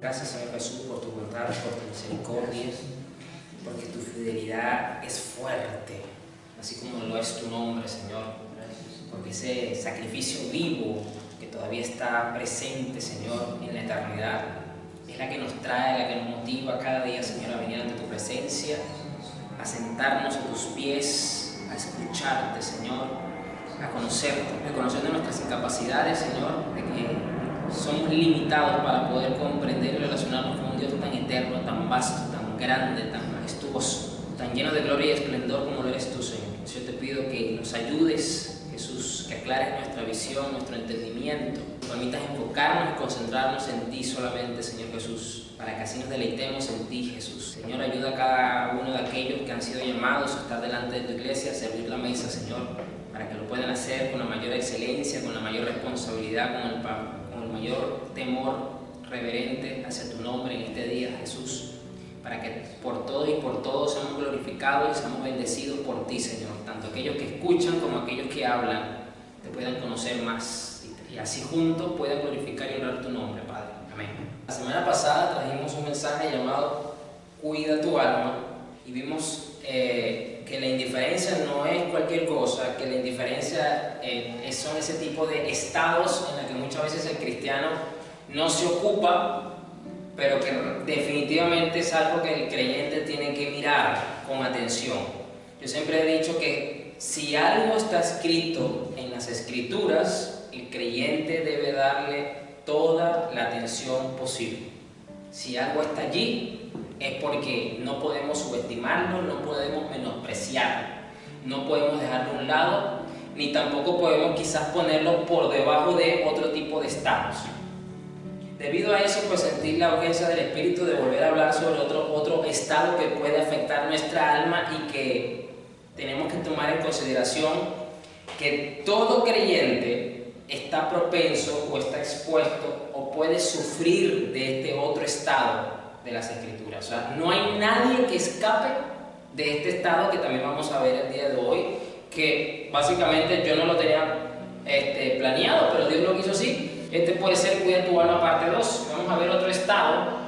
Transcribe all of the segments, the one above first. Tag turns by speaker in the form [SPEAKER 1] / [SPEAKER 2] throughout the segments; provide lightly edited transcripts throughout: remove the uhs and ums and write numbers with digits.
[SPEAKER 1] Gracias, Señor Jesús, por tu bondad, por tu misericordia, porque tu fidelidad es fuerte, así como lo es tu nombre, Señor. Porque ese sacrificio vivo que todavía está presente, Señor, en la eternidad, es la que nos trae, la que nos motiva cada día, Señor, a venir ante tu presencia, a sentarnos a tus pies, a escucharte, Señor, a conocerte, reconociendo nuestras incapacidades, Señor, de que somos limitados para poder comprender y relacionarnos con un Dios tan eterno, tan vasto, tan grande, tan majestuoso, tan lleno de gloria y esplendor como lo eres tú, Señor. Yo te pido que nos ayudes, Jesús, que aclares nuestra visión, nuestro entendimiento, permitas enfocarnos y concentrarnos en ti solamente, Señor Jesús, para que así nos deleitemos en ti, Jesús. Señor, ayuda a cada uno de aquellos que han sido llamados a estar delante de tu iglesia, a servir la mesa, Señor, para que lo puedan hacer con la mayor excelencia, con la mayor responsabilidad, con el mayor temor reverente hacia tu nombre en este día, Jesús, para que por todo y por todos seamos glorificados y seamos bendecidos por ti, Señor. Tanto aquellos que escuchan como aquellos que hablan te puedan conocer más y así juntos puedan glorificar y honrar tu nombre, Padre. Amén. La semana pasada trajimos un mensaje llamado Cuida tu alma y vimos que la indiferencia no es cualquier cosa, que la indiferencia son ese tipo de estados en los que muchas veces el cristiano no se ocupa, pero que definitivamente es algo que el creyente tiene que mirar con atención. Yo siempre he dicho que si algo está escrito en las Escrituras, el creyente debe darle toda la atención posible. Si algo está allí, es porque no podemos subestimarlo, no podemos menospreciarlo, no podemos dejarlo a un lado, ni tampoco podemos quizás ponerlo por debajo de otro tipo de estados. Debido a eso, pues sentí la urgencia del Espíritu de volver a hablar sobre otro estado que puede afectar nuestra alma y que tenemos que tomar en consideración que todo creyente está propenso o está expuesto o puede sufrir de este otro estado de las Escrituras. O sea, no hay nadie que escape de este estado que también vamos a ver el día de hoy, que básicamente yo no lo tenía planeado, pero Dios lo quiso así. Este puede ser Cuida tu alma parte 2. Vamos a ver otro estado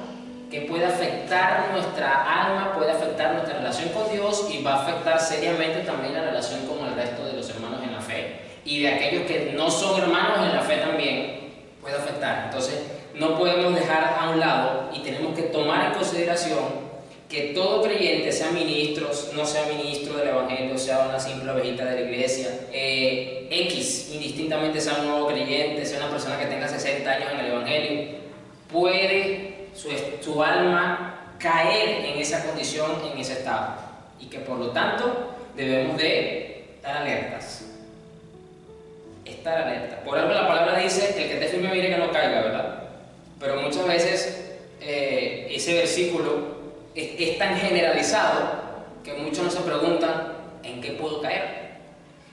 [SPEAKER 1] que puede afectar nuestra alma, puede afectar nuestra relación con Dios y va a afectar seriamente también la relación con el resto de los hermanos en la fe. Y de aquellos que no son hermanos en la fe también puede afectar. Entonces, no podemos dejar a un lado y tenemos que tomar en consideración que todo creyente, sea ministro, no sea ministro del Evangelio, sea una simple ovejita de la iglesia, indistintamente sea un nuevo creyente, sea una persona que tenga 60 años en el Evangelio, puede su alma caer en esa condición, en ese estado, y que por lo tanto debemos de estar alertas. Estar alerta. Por algo la palabra dice, el que esté firme mire que no caiga, ¿verdad? Pero muchas veces ese versículo es tan generalizado que muchos no se preguntan ¿en qué puedo caer?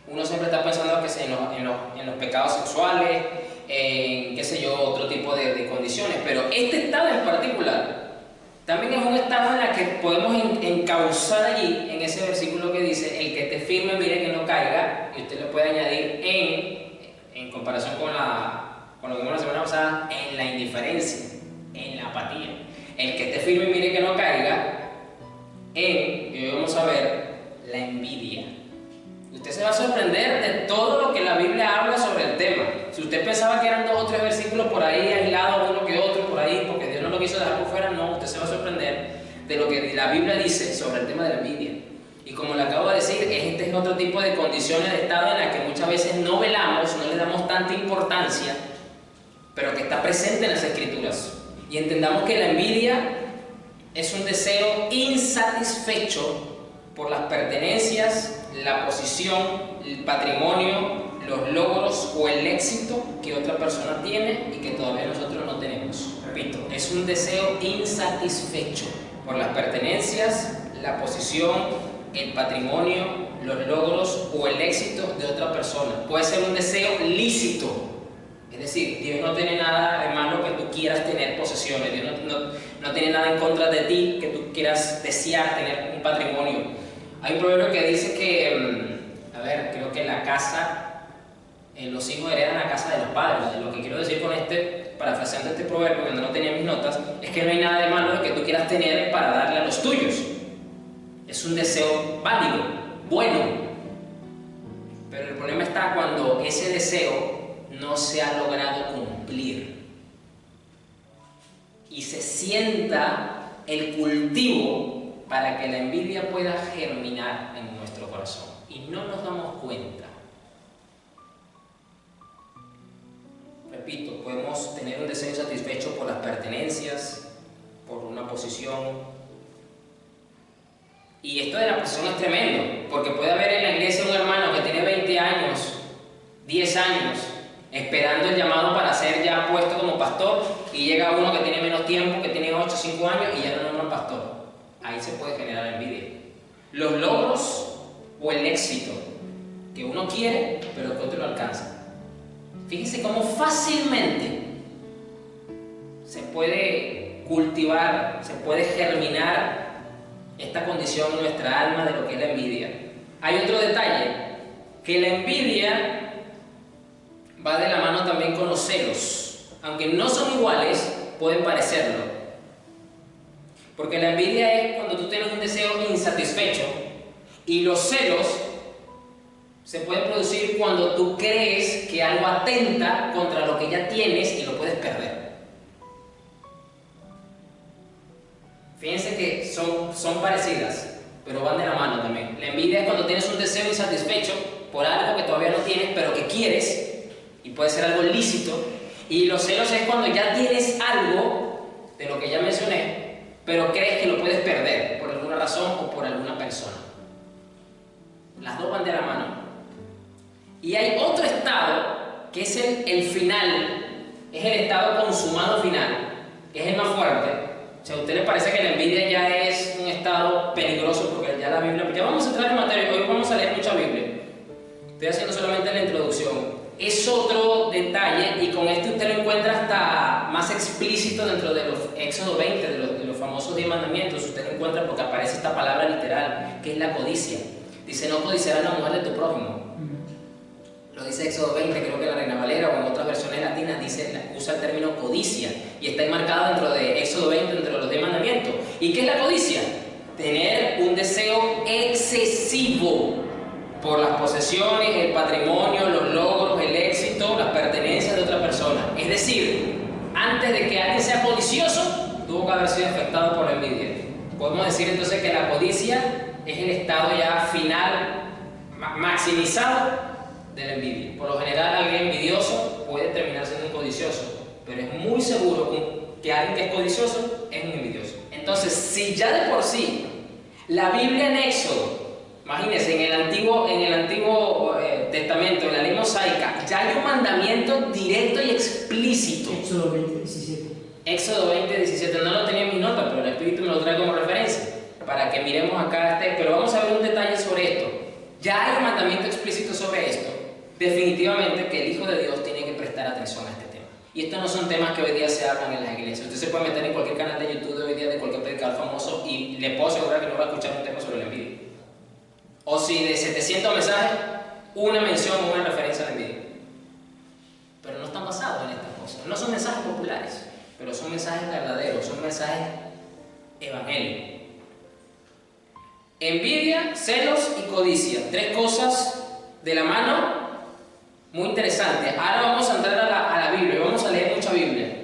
[SPEAKER 1] Uno siempre está pensando que en los pecados sexuales, en qué sé yo, otro tipo de condiciones, pero este estado en particular también es un estado en el que podemos encauzar allí en ese versículo que dice el que esté firme mire que no caiga, y usted le puede añadir en comparación con lo que vimos la semana pasada, en la indiferencia, en la apatía. El que esté firme mire que no caiga y hoy vamos a ver la envidia. Usted se va a sorprender de todo lo que la Biblia habla sobre el tema. Si usted pensaba que eran 2 o 3 versículos por ahí aislados, uno que otro por ahí, porque Dios no lo quiso dejar por fuera, no, usted se va a sorprender de lo que la Biblia dice sobre el tema de la envidia. Y como le acabo de decir, este es otro tipo de condiciones de estado en las que muchas veces no velamos, no le damos tanta importancia, pero que está presente en las Escrituras. Y entendamos que la envidia es un deseo insatisfecho por las pertenencias, la posición, el patrimonio, los logros o el éxito que otra persona tiene y que todavía nosotros no tenemos. Repito, es un deseo insatisfecho por las pertenencias, la posición, el patrimonio, los logros o el éxito de otra persona. Puede ser un deseo lícito. Es decir, Dios no tiene nada de malo que tú quieras tener posesiones, Dios no tiene nada en contra de ti que tú quieras desear tener un patrimonio. Hay un proverbio que dice que, creo que la casa los hijos heredan la casa de los padres. Lo que quiero decir con parafraseando este proverbio, cuando no tenía mis notas, es que no hay nada de malo de que tú quieras tener para darle a los tuyos. Es un deseo válido, bueno. Pero el problema está cuando ese deseo no se ha logrado cumplir y se sienta el cultivo para que la envidia pueda germinar en nuestro corazón y no nos damos cuenta. Repito, podemos tener un deseo insatisfecho por las pertenencias, por una posición. Y esto de la posición es tremendo, porque puede haber en la iglesia un hermano que tiene 20 años, 10 años, esperando el llamado para ser ya puesto como pastor, y llega uno que tiene menos tiempo, que tiene 8 o 5 años y ya no nombran pastor. Ahí se puede generar envidia. Los logros o el éxito que uno quiere, pero que otro lo alcanza. Fíjense cómo fácilmente se puede cultivar, se puede germinar esta condición en nuestra alma de lo que es la envidia. Hay otro detalle, que la envidia va de la mano también con los celos. Aunque no son iguales, pueden parecerlo. Porque la envidia es cuando tú tienes un deseo insatisfecho, y los celos se pueden producir cuando tú crees que algo atenta contra lo que ya tienes y lo puedes perder. Fíjense que son parecidas, pero van de la mano también. La envidia es cuando tienes un deseo insatisfecho por algo que todavía no tienes, pero que quieres, y puede ser algo lícito. Y los celos es cuando ya tienes algo de lo que ya mencioné, pero crees que lo puedes perder por alguna razón o por alguna persona. Las dos van de la mano. Y hay otro estado que es el final, es el estado consumado final, que es el más fuerte. O sea, ¿a usted le parece que la envidia ya es un estado peligroso? Porque ya la Biblia, ya vamos a entrar en materia, hoy vamos a leer mucha Biblia. Estoy haciendo solamente la introducción. Es otro detalle, y con esto usted lo encuentra hasta más explícito dentro de los Éxodo 20, de los famosos 10 mandamientos. Usted lo encuentra porque aparece esta palabra literal, que es la codicia. Dice, no codiciarás la mujer de tu prójimo. Lo dice Éxodo 20, creo que en la Reina Valera o en otras versiones latinas usa el término codicia, y está enmarcado dentro de Éxodo 20, dentro de los 10 mandamientos. ¿Y qué es la codicia? Tener un deseo excesivo por las posesiones, el patrimonio, los logros, el éxito, las pertenencias de otra persona. Es decir, antes de que alguien sea codicioso, tuvo que haber sido afectado por la envidia. Podemos decir entonces que la codicia es el estado ya final, maximizado de la envidia. Por lo general, alguien envidioso puede terminar siendo un codicioso, pero es muy seguro que alguien que es codicioso es un envidioso. Entonces, si ya de por sí la Biblia en Éxodo, imagínense, en el Antiguo Testamento, en la ley mosaica, ya hay un mandamiento directo y explícito.
[SPEAKER 2] Éxodo 20:17.
[SPEAKER 1] Éxodo 20:17, no lo tenía en mis notas, pero el Espíritu me lo trae como referencia, para que miremos acá pero vamos a ver un detalle sobre esto. Ya hay un mandamiento explícito sobre esto. Definitivamente que el Hijo de Dios tiene que prestar atención a este tema. Y estos no son temas que hoy día se hablan en las iglesias. Usted se puede meter en cualquier canal de YouTube de hoy día de cualquier predicador famoso y le puedo asegurar que no va a escuchar un tema sobre la envidia. O si de 700 mensajes, una mención o una referencia a la envidia. Pero no están basados en estas cosas. No son mensajes populares, pero son mensajes verdaderos, son mensajes evangélicos. Envidia, celos y codicia. Tres cosas de la mano muy interesantes. Ahora vamos a entrar a la Biblia, vamos a leer mucha Biblia.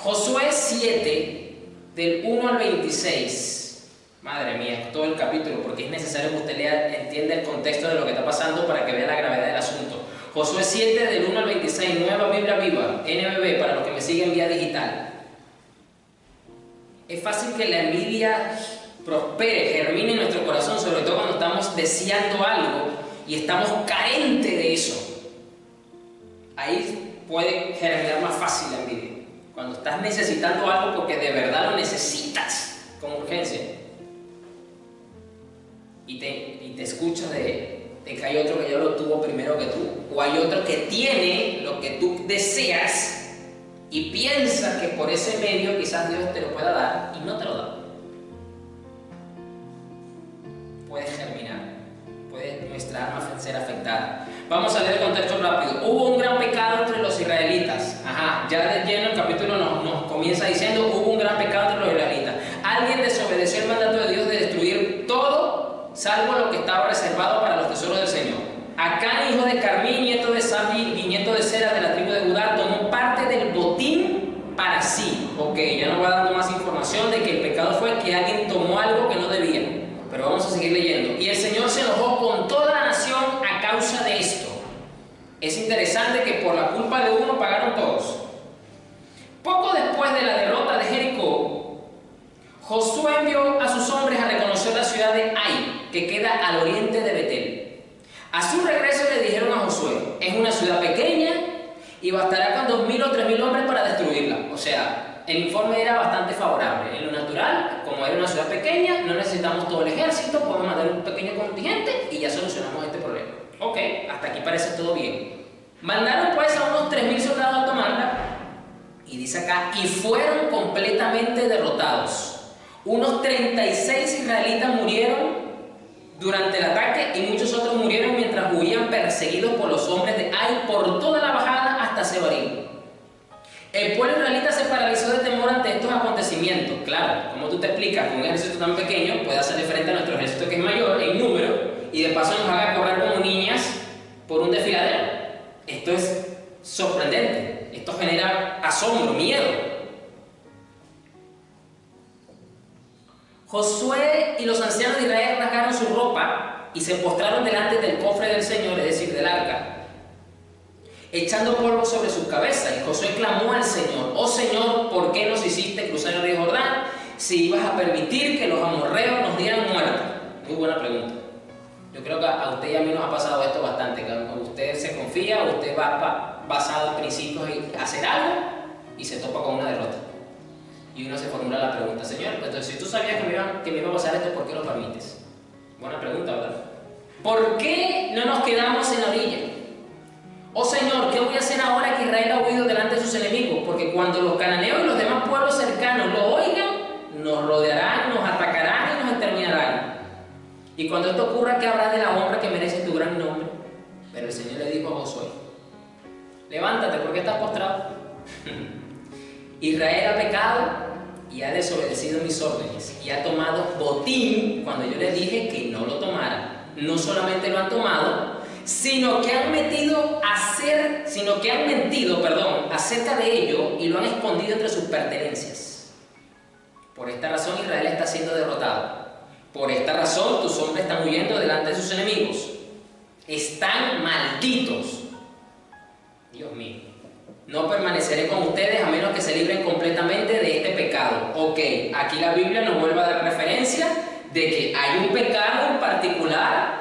[SPEAKER 1] Josué 7, del 1 al 26. Madre mía, todo el capítulo, porque es necesario que usted entienda el contexto de lo que está pasando para que vea la gravedad del asunto. Josué 7, del 1 al 26, Nueva Biblia Viva, NBV, para los que me siguen vía digital. Es fácil que la envidia prospere, germine en nuestro corazón, sobre todo cuando estamos deseando algo y estamos carentes de eso. Ahí puede germinar más fácil la envidia. Cuando estás necesitando algo porque de verdad lo necesitas con urgencia. Y te escuchas de que hay otro que ya lo tuvo primero que tú. O hay otro que tiene lo que tú deseas y piensas que por ese medio quizás Dios te lo pueda dar y no te lo da. Puede germinar, puede nuestra alma ser afectada. Vamos a leer el contexto rápido. Hubo un gran pecado entre los israelitas. Ya de lleno el capítulo nos comienza diciendo: hubo un gran pecado entre los israelitas. Alguien desobedeció el mandato de Dios de destruir todo, salvo lo que estaba reservado para los tesoros del Señor. Acán, hijo de Carmí, nieto de Sabdi y nieto de Sera de la tribu de Judá, tomó parte del botín para sí. Ok, ya nos va dando más información de que el pecado fue que alguien tomó algo que no debía. Pero vamos a seguir leyendo. Y el Señor se enojó con toda la nación a causa de esto. Es interesante que por la culpa de uno pagaron todos. Poco después de la derrota de Jericó, Josué envió a sus hombres a reconocer la ciudad de Ai, que queda al oriente de Betel. A su regreso le dijeron a Josué: es una ciudad pequeña y bastará con 2.000 o 3.000 hombres para destruirla. O sea, el informe era bastante favorable. En lo natural, como era una ciudad pequeña, no necesitamos todo el ejército, podemos mandar un pequeño contingente y ya solucionamos este problema. Ok, hasta aquí parece todo bien. Mandaron pues a unos 3.000 soldados a tomarla, y dice acá: y fueron completamente derrotados. Unos 36 israelitas murieron durante el ataque y muchos otros murieron mientras huían perseguidos por los hombres de Ai por toda la bajada hasta Sebarim. El pueblo israelita se paralizó de temor ante estos acontecimientos. Claro, como tú te explicas que un ejército tan pequeño puede hacerle frente a nuestro ejército que es mayor en número y de paso nos haga correr como niñas por un desfiladero? Esto es sorprendente. Esto genera asombro, miedo. Josué y los ancianos de Israel rasgaron su ropa y se postraron delante del cofre del Señor, es decir, del arca, echando polvo sobre sus cabezas. Y Josué clamó al Señor: oh Señor, ¿por qué nos hiciste cruzar el río Jordán si ibas a permitir que los amorreos nos dieran muerte? Muy buena pregunta. Yo creo que a usted y a mí nos ha pasado esto bastante, que usted se confía, usted va basado en principios y hacer algo y se topa con una derrota. Y uno se formula la pregunta: Señor, entonces si tú sabías que me iba a pasar esto, ¿por qué lo permites? Buena pregunta, ¿verdad? ¿Por qué no nos quedamos en la orilla? Oh Señor, ¿qué voy a hacer ahora que Israel ha huido delante de sus enemigos? Porque cuando los cananeos y los demás pueblos cercanos lo oigan, nos rodearán, nos atacarán y nos exterminarán. Y cuando esto ocurra, ¿qué habrá de la honra que merece tu gran nombre? Pero el Señor le dijo a Josué: levántate, ¿por qué estás postrado? Israel ha pecado y ha desobedecido mis órdenes y ha tomado botín cuando yo les dije que no lo tomara. No solamente lo han tomado, sino que han mentido acerca de ello y lo han escondido entre sus pertenencias. Por esta razón Israel está siendo derrotado. Por esta razón tus hombres están huyendo delante de sus enemigos. Están malditos. Dios mío. No permaneceré con ustedes a menos que se libren completamente de este pecado. Ok, aquí la Biblia nos vuelve a dar referencia de que hay un pecado en particular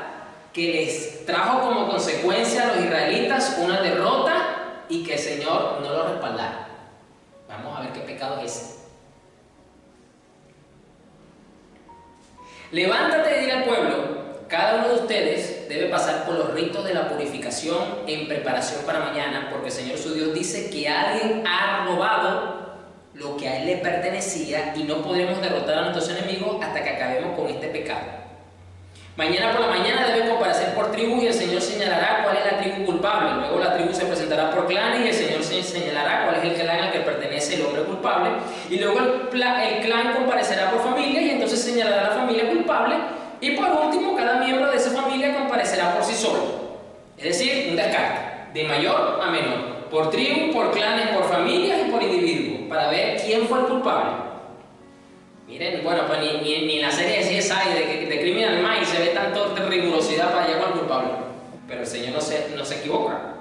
[SPEAKER 1] que les trajo como consecuencia a los israelitas una derrota y que el Señor no lo respaldara. Vamos a ver qué pecado es ese. Levántate y dile al pueblo: cada uno de ustedes debe pasar por los ritos de la purificación en preparación para mañana, porque el Señor su Dios dice que alguien ha robado lo que a él le pertenecía y no podremos derrotar a nuestros enemigos hasta que acabemos con este pecado. Mañana por la mañana deben comparecer por tribus y el Señor señalará cuál es la tribu culpable. Luego la tribu se presentará por clanes y el Señor señalará cuál es el clan al que pertenece el hombre culpable. Y luego el clan comparecerá por familia y entonces señalará la familia culpable. Y por último, cada miembro de esa familia comparecerá por sí solo. Es decir, un descarte, de mayor a menor. Por tribu, por clanes, por familias y por individuos, para ver quién fue el culpable. Miren, bueno, pues ni en la serie de CSI de Criminal Minds se ve tanto de rigurosidad para hallar al culpable. Pero el Señor no se equivoca.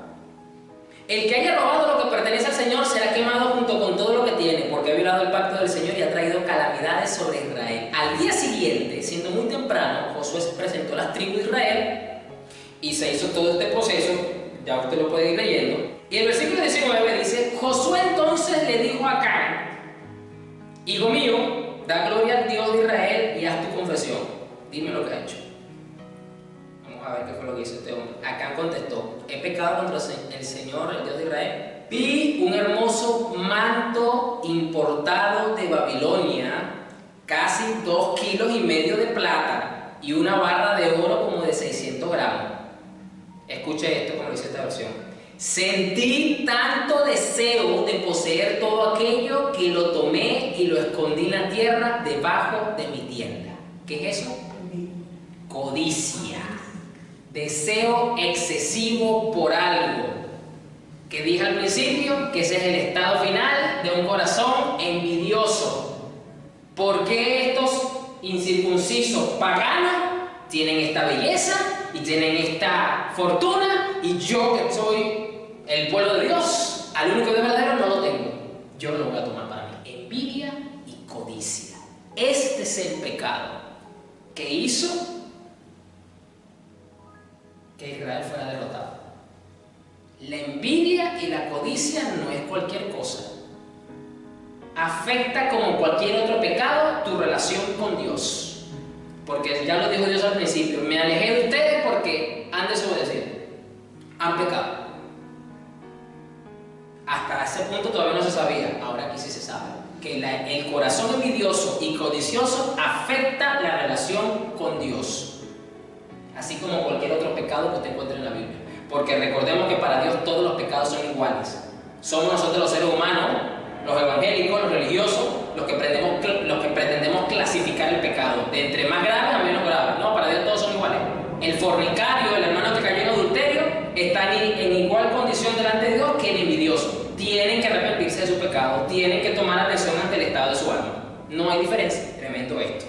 [SPEAKER 1] El que haya robado lo que pertenece al Señor será quemado junto con todo lo que tiene, porque ha violado el pacto del Señor y ha traído calamidades sobre Israel. Al día siguiente, siendo muy temprano, Josué presentó las tribus de Israel y se hizo todo este proceso. Ya usted lo puede ir leyendo. Y el versículo 19 dice: Josué entonces le dijo a Acán: hijo mío, da gloria al Dios de Israel y haz tu confesión. Dime lo que ha hecho. Vamos a ver qué fue lo que hizo este hombre. Acán contestó: he pecado contra el Señor, el Dios de Israel. Vi un hermoso manto importado de Babilonia, casi 2,5 kilos de plata y una barra de oro como de 600 gramos. Escuche esto. esta versión. Sentí tanto deseo de poseer todo aquello que lo tomé y lo escondí en la tierra debajo de mi tienda. ¿Qué es eso? Codicia. Deseo excesivo por algo. Que dije al principio que ese es el estado final de un corazón envidioso. ¿Por qué estos incircuncisos paganos tienen esta belleza y tienen esta fortuna y yo, que soy el pueblo de Dios, al único de verdadero, no lo tengo? Yo lo voy a tomar para mí. Envidia y codicia. Este es el pecado que hizo que Israel fuera derrotado. La envidia y la codicia no es cualquier cosa. Afecta como cualquier otro pecado tu relación con Dios. Porque ya lo dijo Dios al principio: me alejé de ustedes porque han desobedecido, han pecado. Hasta ese punto todavía no se sabía, ahora aquí sí se sabe. Que el corazón envidioso y codicioso afecta la relación con Dios. Así como cualquier otro pecado que usted encuentre en la Biblia. Porque recordemos que para Dios todos los pecados son iguales. Somos nosotros los seres humanos, los evangélicos, los religiosos, los que pretendemos clasificar el pecado de entre más grave a menos grave. No, para Dios todos son iguales. El fornicario, el hermano que cayó en adulterio, está en igual condición delante de Dios que el envidioso. Tienen que arrepentirse de su pecado, tienen que tomar atención ante el estado de su alma. No hay diferencia. Tremendo esto.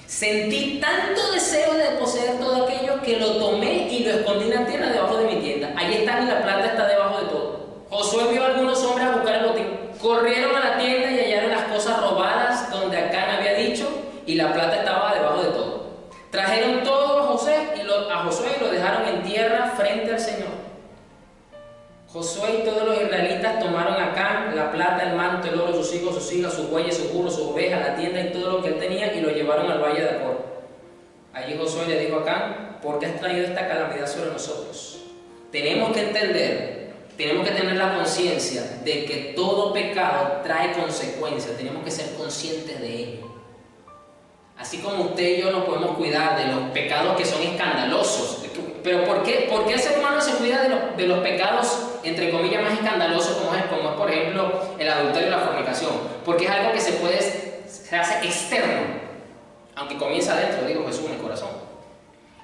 [SPEAKER 1] Sentí tanto deseo de poseer todo aquello que lo tomé y lo escondí en la tierra debajo de mi tienda. Allí está, y la plata está debajo de todo. Josué vio a algunos hombres a buscar el botín. Corrieron a la tienda y hallaron las cosas robadas donde Acán había dicho, y la plata estaba debajo de todo. Trajeron todo a Josué y lo dejaron en tierra frente al Señor. Josué y todos los israelitas tomaron a Acán, la plata, el manto, el oro, sus hijos, sus hijas, sus bueyes, sus burros, sus ovejas, la tienda y todo lo que él tenía, y lo llevaron al valle de Acor. Allí Josué le dijo a Acán: ¿por qué has traído esta calamidad sobre nosotros? Tenemos que entender, tenemos que tener la conciencia de que todo pecado trae consecuencias. Tenemos que ser conscientes de ello. Así como usted y yo nos podemos cuidar de los pecados que son escandalosos. Pero ¿por qué el ser humano se cuida de los pecados, entre comillas, más escandalosos, como es por ejemplo el adulterio y la fornicación? Porque es algo que se hace externo, aunque comienza adentro, dijo Jesús, en el corazón.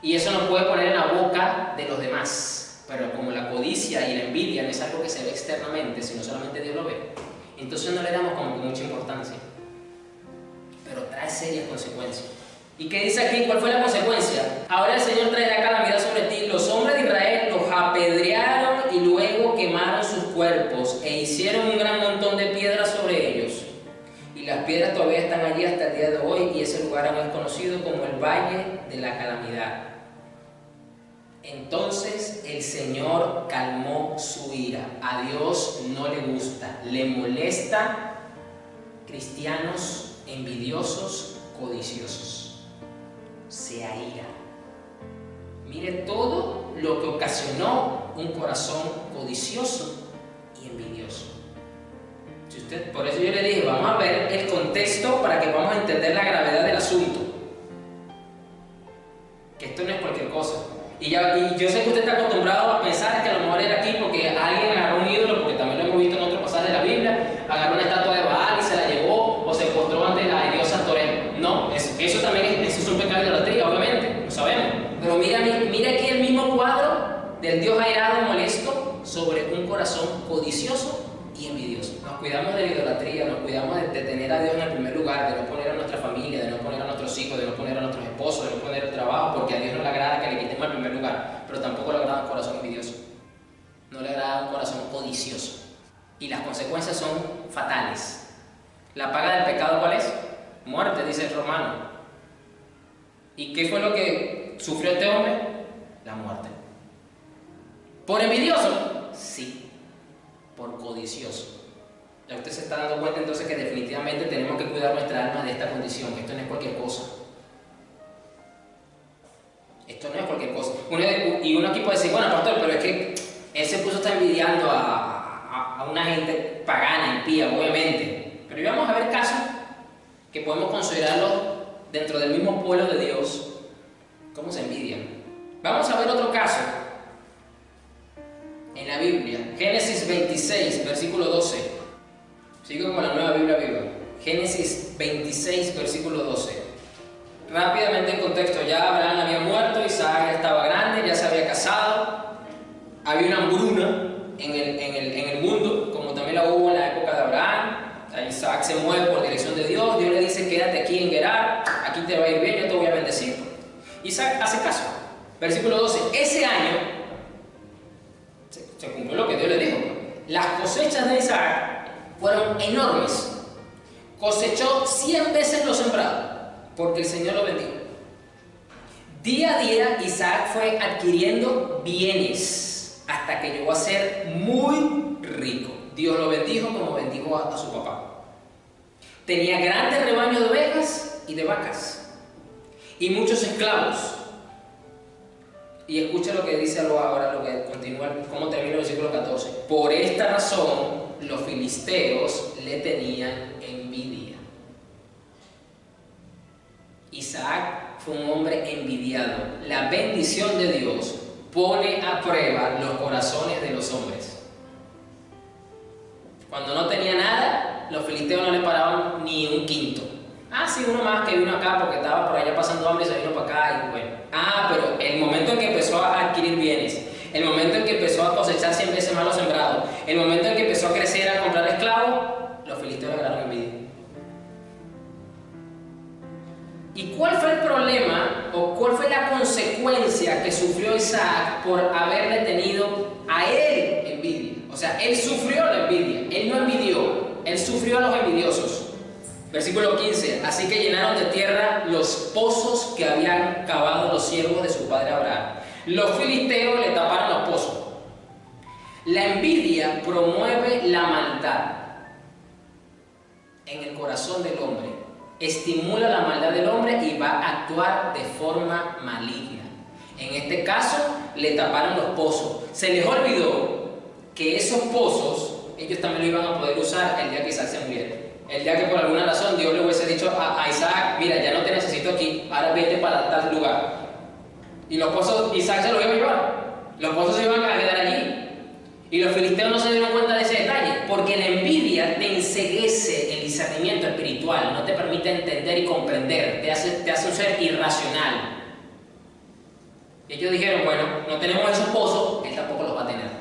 [SPEAKER 1] Y eso nos puede poner en la boca de los demás. Pero como la codicia y la envidia no es algo que se ve externamente, sino solamente Dios lo ve, entonces no le damos como mucha importancia. Pero trae serias consecuencias. ¿Y qué dice aquí? ¿Cuál fue la consecuencia? Ahora el Señor traerá calamidad sobre ti. Los hombres de Israel los apedrearon y luego quemaron sus cuerpos e hicieron un gran montón de piedras sobre ellos. Y las piedras todavía están allí hasta el día de hoy, y ese lugar aún es conocido como el Valle de la Calamidad. Entonces el Señor calmó su ira. A Dios no le gusta, le molesta cristianos envidiosos, codiciosos. Se aira. Mire todo lo que ocasionó un corazón codicioso y envidioso. Por eso yo le dije, vamos a ver el contexto para que podamos entender la gravedad del asunto. Que esto no es cualquier cosa. Y yo sé que usted está acostumbrado a pensar que a lo mejor era aquí porque alguien agarró un ídolo, porque también lo hemos visto en otros pasajes de la Biblia, agarró una estatua de Baal y se la llevó, o se postró ante la diosa Torén. No, eso también es un pecado de idolatría, obviamente, lo sabemos. Pero mira aquí el mismo cuadro del Dios airado y molesto sobre un corazón codicioso y envidioso. Nos cuidamos de la idolatría, nos cuidamos de tener a Dios en el primer lugar, de no poner a nuestra familia, de no poner a nuestros hijos, de no poner a nuestros esposos, de no poner el trabajo, porque a Dios no le agrada que le quitemos el primer lugar, pero tampoco le agrada un corazón envidioso, no le agrada un corazón codicioso, y las consecuencias son fatales. La paga del pecado, ¿cuál es? Muerte, dice el Romano. ¿Y qué fue lo que sufrió este hombre? La muerte. ¿Por envidioso? Sí, por codicioso. Ya usted se está dando cuenta entonces que definitivamente tenemos que cuidar nuestra alma de esta condición, que esto no es cualquier cosa. Esto no es cualquier cosa. Y uno aquí puede decir, bueno, pastor, pero es que él se puso a estar envidiando a una gente pagana, impía, obviamente. Pero vamos a ver casos que podemos considerarlos dentro del mismo pueblo de Dios, cómo se envidian. Vamos a ver otro caso Génesis 26, versículo 12. Sigo con la Nueva Biblia Viva. Génesis 26, versículo 12. Rápidamente en contexto, ya Abraham había muerto, Isaac ya estaba grande, ya se había casado, había una hambruna en el mundo, como también la hubo en la época de Abraham. Isaac se mueve por dirección de Dios, Dios le dice: quédate aquí en Gerar, aquí te va a ir bien, yo te voy a bendecir. Isaac hace caso. Versículo 12, ese año se cumplió lo que Dios le dijo. Las cosechas de Isaac fueron enormes. Cosechó 100 veces lo sembrado, porque el Señor lo bendijo. Día a día Isaac fue adquiriendo bienes hasta que llegó a ser muy rico. Dios lo bendijo como bendijo a su papá. Tenía grandes rebaños de ovejas y de vacas y muchos esclavos. Y escucha lo que dice ahora, lo que continúa, cómo termina el versículo 14. Por esta razón los filisteos le tenían envidia. Isaac fue un hombre envidiado. La bendición de Dios pone a prueba los corazones de los hombres. Cuando no tenía nada, los filisteos no le paraban ni un quinto. Sí, uno más que vino acá porque estaba por allá pasando hambre y se vino para acá y bueno. Pero el momento en que empezó a adquirir bienes, el momento en que empezó a cosechar 100 veces más lo sembrado, el momento en que empezó a crecer, a comprar esclavos, los filisteos le agarraron envidia. ¿Y cuál fue el problema o cuál fue la consecuencia que sufrió Isaac por haberle tenido a él envidia? O sea, él sufrió la envidia, él no envidió, él sufrió a los envidiosos. Versículo 15, así que llenaron de tierra los pozos que habían cavado los siervos de su padre Abraham. Los filisteos le taparon los pozos. La envidia promueve la maldad en el corazón del hombre, estimula la maldad del hombre y va a actuar de forma maligna. En este caso, le taparon los pozos. Se les olvidó que esos pozos, ellos también lo iban a poder usar el día que Isaac se muriera. El día que por alguna razón Dios le hubiese dicho a Isaac: mira, ya no te necesito aquí, ahora vete para tal lugar. Y los pozos, Isaac se los iba a llevar. Los pozos se iban a quedar allí. Y los filisteos no se dieron cuenta de ese detalle, porque la envidia te enceguece el discernimiento espiritual, no te permite entender y comprender, te hace un ser irracional. Y ellos dijeron: bueno, no tenemos esos pozos, él tampoco los va a tener.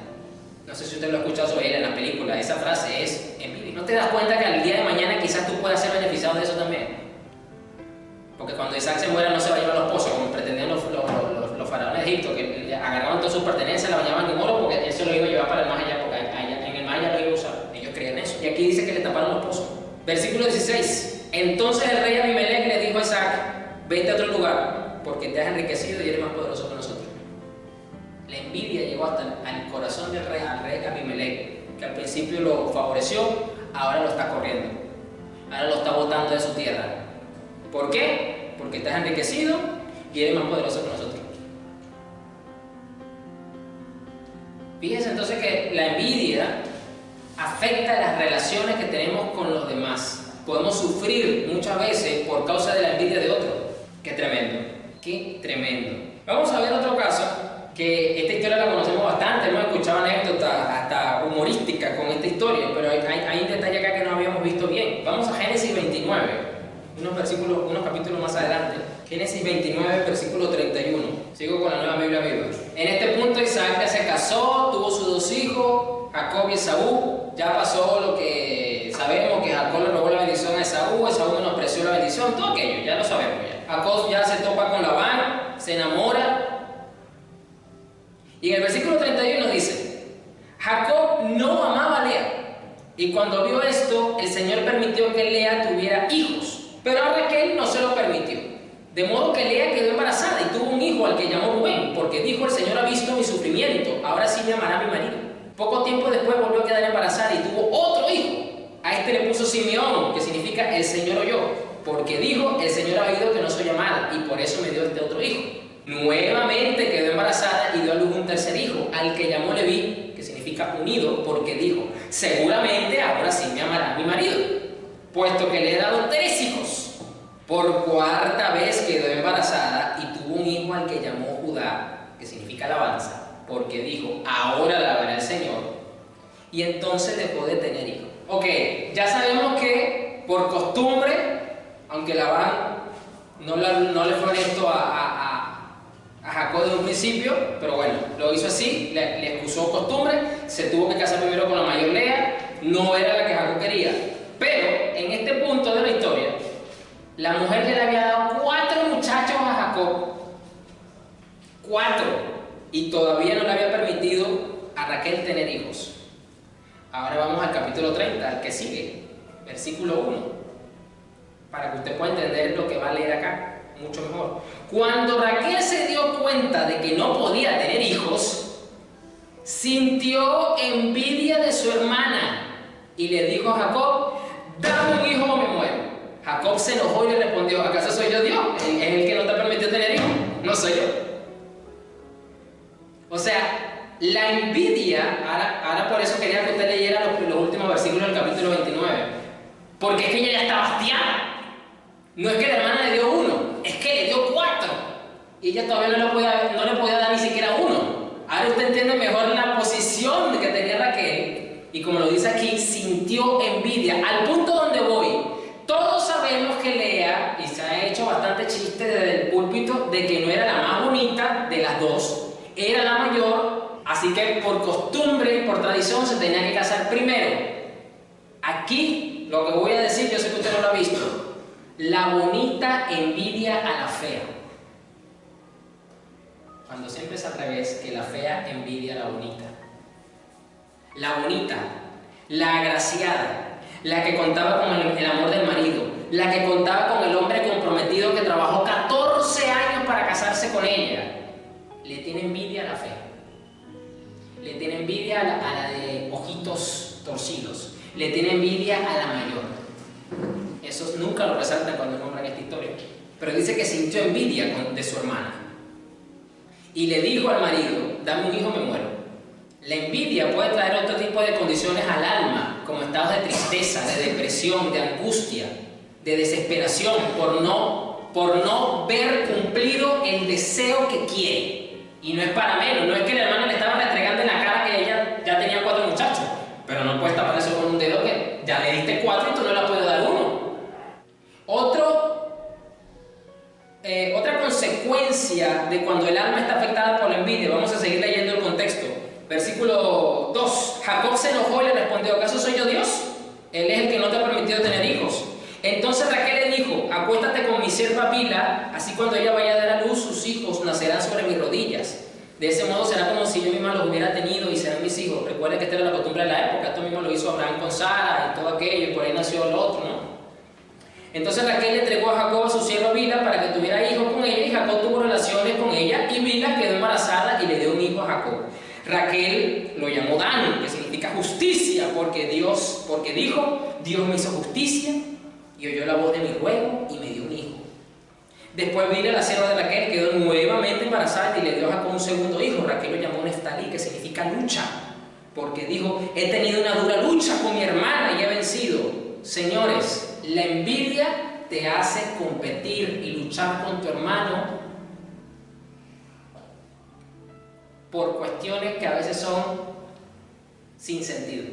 [SPEAKER 1] No sé si usted lo ha escuchado sobre él en la película, esa frase es envidia. ¿No te das cuenta que al día de mañana quizás tú puedas ser beneficiado de eso también? Porque cuando Isaac se muera no se va a llevar los pozos, como pretendían los faraones de Egipto, que agarraban todas sus pertenencias, la bañaban en oro porque él se lo iba a llevar para el más allá, porque en el más allá lo iba a usar. Ellos creían eso. Y aquí dice que le taparon los pozos. Versículo 16. Entonces el rey Abimelech le dijo a Isaac: vete a otro lugar, porque te has enriquecido y eres más poderoso que nosotros. La envidia llegó hasta al corazón del rey, al rey Abimelech, que al principio lo favoreció, ahora lo está corriendo, ahora lo está botando de su tierra. ¿Por qué? Porque te has enriquecido y eres más poderoso que nosotros. Fíjense entonces que la envidia afecta las relaciones que tenemos con los demás. Podemos sufrir muchas veces por causa de la envidia de otro. ¡Qué tremendo! ¡Qué tremendo! Vamos a ver otro caso, que esta historia la conocemos bastante, hemos escuchado anécdotas hasta humorísticas con esta historia, pero hay un detalle acá que no habíamos visto bien. Vamos a Génesis 29, unos capítulos más adelante. Génesis 29, versículo 31. Sigo con la Nueva Biblia Viva. En este punto Isaac ya se casó, tuvo sus dos hijos, Jacob y Esaú. Ya pasó lo que sabemos, que Jacob le robó la bendición a Esaú menospreció la bendición, todo aquello, ya lo sabemos ya. Jacob ya se topa con Labán, se enamora. Y en el versículo 31 dice: Jacob no amaba a Lea, y cuando vio esto, el Señor permitió que Lea tuviera hijos, pero a Raquel no se lo permitió. De modo que Lea quedó embarazada y tuvo un hijo al que llamó Rubén, porque dijo: el Señor ha visto mi sufrimiento, ahora sí me amará mi marido. Poco tiempo después volvió a quedar embarazada y tuvo otro hijo. A este le puso Simeón, que significa el Señor oyó, porque dijo: el Señor ha oído que no soy amada, y por eso me dio este otro hijo. Nuevamente quedó embarazada y dio a luz un tercer hijo, al que llamó Leví, que significa unido, porque dijo: seguramente ahora sí me amará mi marido, puesto que le he dado 3 hijos. Por cuarta vez quedó embarazada y tuvo un hijo al que llamó Judá, que significa alabanza, porque dijo: ahora alabará al Señor. y entonces dejó de tener hijos. Ok, ya sabemos que por costumbre, aunque Labán no le fue honesto a Jacob desde un principio, pero bueno, lo hizo así, le excusó costumbre, se tuvo que casar primero con la mayor Lea, no era la que Jacob quería. Pero en este punto de la historia, la mujer ya le había dado 4 muchachos a Jacob, 4, y todavía no le había permitido a Raquel tener hijos. Ahora vamos al capítulo 30, al que sigue, versículo 1, para que usted pueda entender lo que va a leer acá mucho mejor. Cuando Raquel se dio cuenta de que no podía tener hijos, sintió envidia de su hermana y le dijo a Jacob: dame un hijo o me muero. Jacob se enojó y le respondió: ¿acaso soy yo Dios? ¿Es el que no te permitió tener hijos? No soy yo. O sea, la envidia, ahora por eso quería que usted leyera los últimos versículos del capítulo 29, porque es que ella ya estaba hastiada. No es que la hermana le dio 1, es que le dio 4, y ella todavía no le podía dar ni siquiera 1. Ahora usted entiende mejor la posición que tenía Raquel, y como lo dice aquí, sintió envidia, al punto donde voy. Todos sabemos que Lea, y se ha hecho bastante chiste desde el púlpito, de que no era la más bonita de las dos, era la mayor, así que por costumbre y por tradición se tenía que casar primero. Aquí, lo que voy a decir, yo sé que usted no lo ha visto: la bonita envidia a la fea. Cuando siempre es al revés, que la fea envidia a la bonita. La bonita, la agraciada, la que contaba con el amor del marido, la que contaba con el hombre comprometido que trabajó 14 años para casarse con ella, le tiene envidia a la fea. Le tiene envidia a la de ojitos torcidos. Le tiene envidia a la mayor. Esos nunca lo resaltan cuando nombran esta historia. Pero dice que sintió envidia de su hermana. Y le dijo al marido: dame un hijo, me muero. La envidia puede traer otro tipo de condiciones al alma, como estados de tristeza, de depresión, de angustia, de desesperación, por no ver cumplido el deseo que quiere. Y no es para menos, no es que la hermana le estaba restregando en la cara que ella ya tenía 4 muchachos, pero no puedes tapar eso con un dedo, que ya le diste 4 y tú no le puedes dar 1. Otra consecuencia de cuando el alma está afectada por la envidia, vamos a seguir leyendo el contexto. Versículo 2, Jacob se enojó y le respondió: ¿acaso soy yo Dios? Él es el que no te ha permitido tener hijos. Entonces Raquel le dijo: acuéstate con mi sierva Bilha, así cuando ella vaya a dar a luz, sus hijos nacerán sobre mis rodillas. De ese modo será como si yo misma los hubiera tenido y serán mis hijos. Recuerden que esta era la costumbre de la época, esto mismo lo hizo Abraham con Sara y todo aquello, y por ahí nació el otro, ¿no? Entonces Raquel le entregó a Jacob a su sierva Bilha para que tuviera hijos con ella, y Jacob tuvo relaciones con ella, y Bilha quedó embarazada y le dio un hijo a Jacob. Raquel lo llamó Dan, que significa justicia, porque dijo: Dios me hizo justicia y oyó la voz de mi ruego y me dio un hijo. Después Bilha, la sierva de Raquel, quedó nuevamente embarazada y le dio a Jacob un segundo hijo. Raquel lo llamó Neftalí, que significa lucha, porque dijo: he tenido una dura lucha con mi hermana y he vencido. Señores, la envidia te hace competir y luchar con tu hermano por cuestiones que a veces son sin sentido.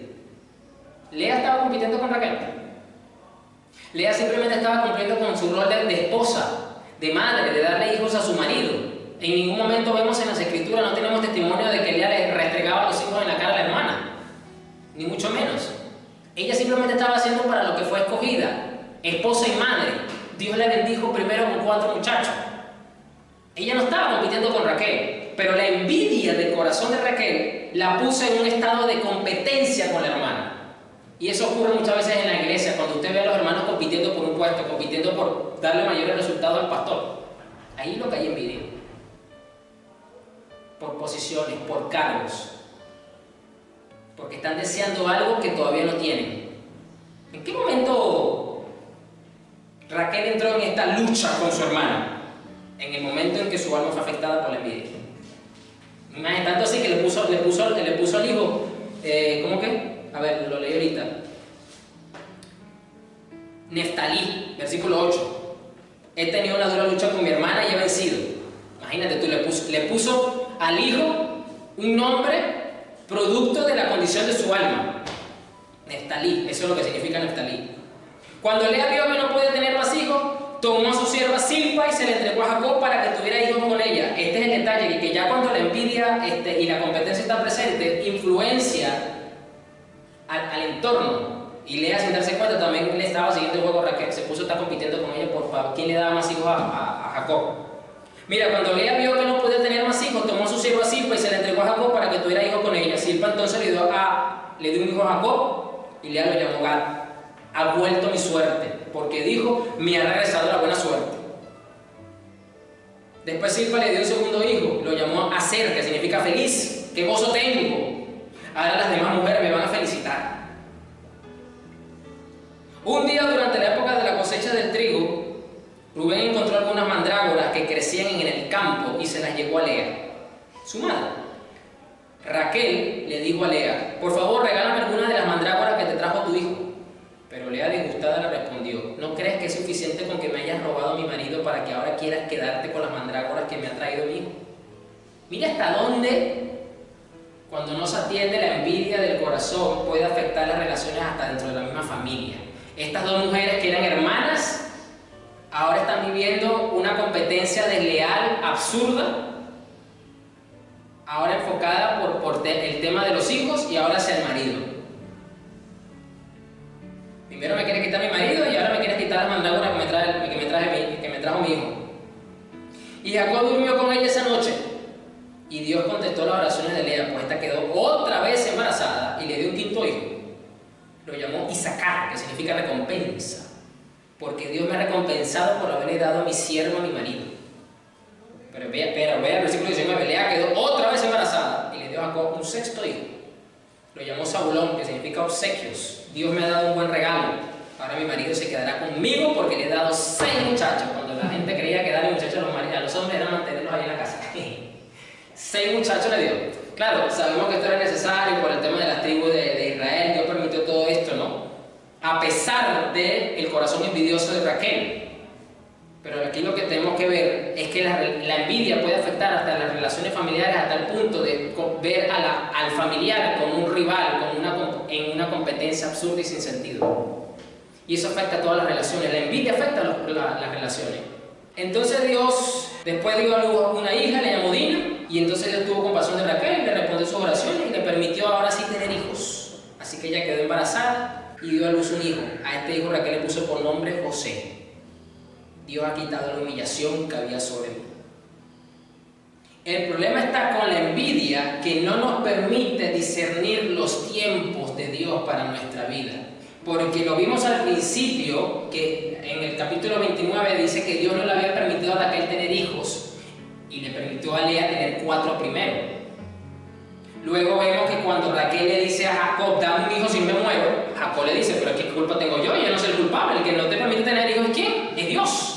[SPEAKER 1] Lea estaba compitiendo con Raquel. Lea simplemente estaba cumpliendo con su rol de esposa, de madre, de darle hijos a su marido. En ningún momento vemos en las escrituras, no tenemos testimonio de que Lea le restregaba los hijos en la cara a la hermana, ni mucho menos. Ella simplemente estaba haciendo para lo que fue escogida, esposa y madre. Dios le bendijo primero con 4 muchachos. Ella no estaba compitiendo con Raquel, pero la envidia del corazón de Raquel la puso en un estado de competencia con la hermana. Y eso ocurre muchas veces en la iglesia, cuando usted ve a los hermanos compitiendo por un puesto, compitiendo por darle mayores resultados al pastor. Ahí lo que hay envidia. Por posiciones, por cargos. Porque están deseando algo que todavía no tienen. ¿En qué momento Raquel entró en esta lucha con su hermana? En el momento en que su alma fue afectada por la envidia. Imagínate, tanto así que le puso al hijo, ¿cómo que? A ver, lo leí ahorita. Neftalí, versículo 8. He tenido una dura lucha con mi hermana y he vencido. Imagínate tú, le puso al hijo un nombre producto de la condición de su alma. Neftalí, eso es lo que significa Neftalí. Cuando Lea vio que no podía tener más hijos, tomó a su sierva Zilpa y se la entregó a Jacob para que tuviera hijos con ella. Este es el detalle, que ya cuando la envidia y la competencia está presente, influencia al entorno. Y Lea, sin darse cuenta, también le estaba siguiendo el juego. Raquel se puso a estar compitiendo con ella por quién le daba más hijos a Jacob. Mira, cuando Lea vio que no podía tener más hijos, tomó a su sierva Zilpa y se la entregó a Jacob para que tuviera hijos con ella. Zilpa entonces le dio un hijo a Jacob y Lea lo llamó Gad. Ha vuelto mi suerte, porque dijo, me ha regresado la buena suerte. Después Zilpa le dio un segundo hijo, lo llamó Aser, que significa feliz. ¡Qué gozo tengo! Ahora las demás mujeres me van a felicitar. Un día durante la época de la cosecha del trigo, Rubén encontró algunas mandrágoras que crecían en el campo y se las llevó a Lea, su madre. Raquel le dijo a Lea, por favor regálame algunas de las mandrágoras que te trajo tu hijo. Pero Lea, disgustada, le respondió, ¿no crees que es suficiente con que me hayas robado a mi marido para que ahora quieras quedarte con las mandrágoras que me ha traído mi hijo? Mira hasta dónde, cuando no se atiende, la envidia del corazón puede afectar las relaciones hasta dentro de la misma familia. Estas dos mujeres que eran hermanas, ahora están viviendo una competencia desleal, absurda, ahora enfocada por el tema de los hijos y ahora hacia el marido. Primero me quieres quitar mi marido y ahora me quieres quitar las mandrágoras que me trajo mi hijo. Y Jacob durmió con ella esa noche. Y Dios contestó las oraciones de Lea, pues esta quedó otra vez embarazada y le dio un quinto hijo. Lo llamó Isaacar, que significa recompensa. Porque Dios me ha recompensado por haberle dado a mi siervo a mi marido. Pero vea el versículo 19, Lea quedó otra vez embarazada y le dio a Jacob un sexto hijo. Lo llamó Zabulón, que significa obsequios. Dios me ha dado un buen regalo. Ahora mi marido se quedará conmigo porque le he dado 6 muchachos. Cuando la gente creía que darle muchachos a los hombres era mantenerlos ahí en la casa. 6 muchachos le dio. Claro, sabemos que esto era necesario por el tema de las tribus de Israel. Dios permitió todo esto, ¿no? A pesar del corazón envidioso de Raquel. Pero aquí lo que tenemos que ver es que la envidia puede afectar hasta las relaciones familiares, hasta el punto de ver al familiar como un rival, en una competencia absurda y sin sentido. Y eso afecta a todas las relaciones. La envidia afecta las relaciones. Entonces Dios después dio a luz una hija, le llamó Dina, y entonces Dios tuvo compasión de Raquel, le respondió sus oraciones y le permitió ahora sí tener hijos. Así que ella quedó embarazada y dio a luz un hijo. A este hijo Raquel le puso por nombre José. Dios ha quitado la humillación que había sobre mí. El problema está con la envidia, que no nos permite discernir los tiempos de Dios para nuestra vida. Porque lo vimos al principio, que en el capítulo 29 dice que Dios no le había permitido a Raquel tener hijos y le permitió a Lea tener 4 primero. Luego vemos que cuando Raquel le dice a Jacob, dame un hijo si me muero, Jacob le dice, pero ¿qué culpa tengo yo? Yo no soy el culpable, el que no te permite tener hijos es ¿quién? Es Dios.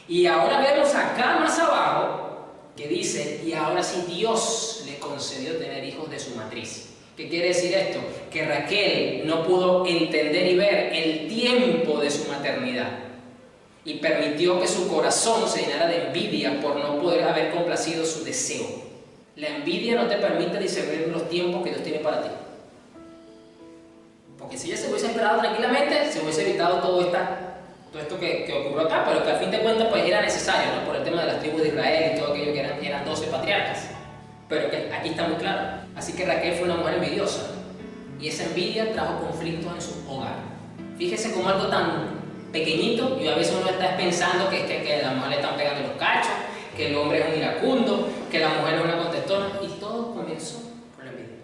[SPEAKER 1] Y ahora vemos acá más abajo que dice, y ahora sí Dios le concedió tener hijos de su matriz. ¿Qué quiere decir esto? Que Raquel no pudo entender y ver el tiempo de su maternidad y permitió que su corazón se llenara de envidia por no poder haber complacido su deseo. La envidia no te permite discernir los tiempos que Dios tiene para ti. Porque si ella se hubiese esperado tranquilamente, se hubiese evitado todo esto que ocurrió acá, pero que al fin de cuentas pues era necesario, ¿no? Por el tema de las tribus de Israel y todo aquello que eran 12 patriarcas. Pero que aquí está muy claro. Así que Raquel fue una mujer envidiosa. Y esa envidia trajo conflictos en su hogar. Fíjese como algo tan pequeñito, y a veces uno está pensando que a la mujer le están pegando los cachos, que el hombre es un iracundo, que la mujer es una contestona, y todo comenzó por la envidia.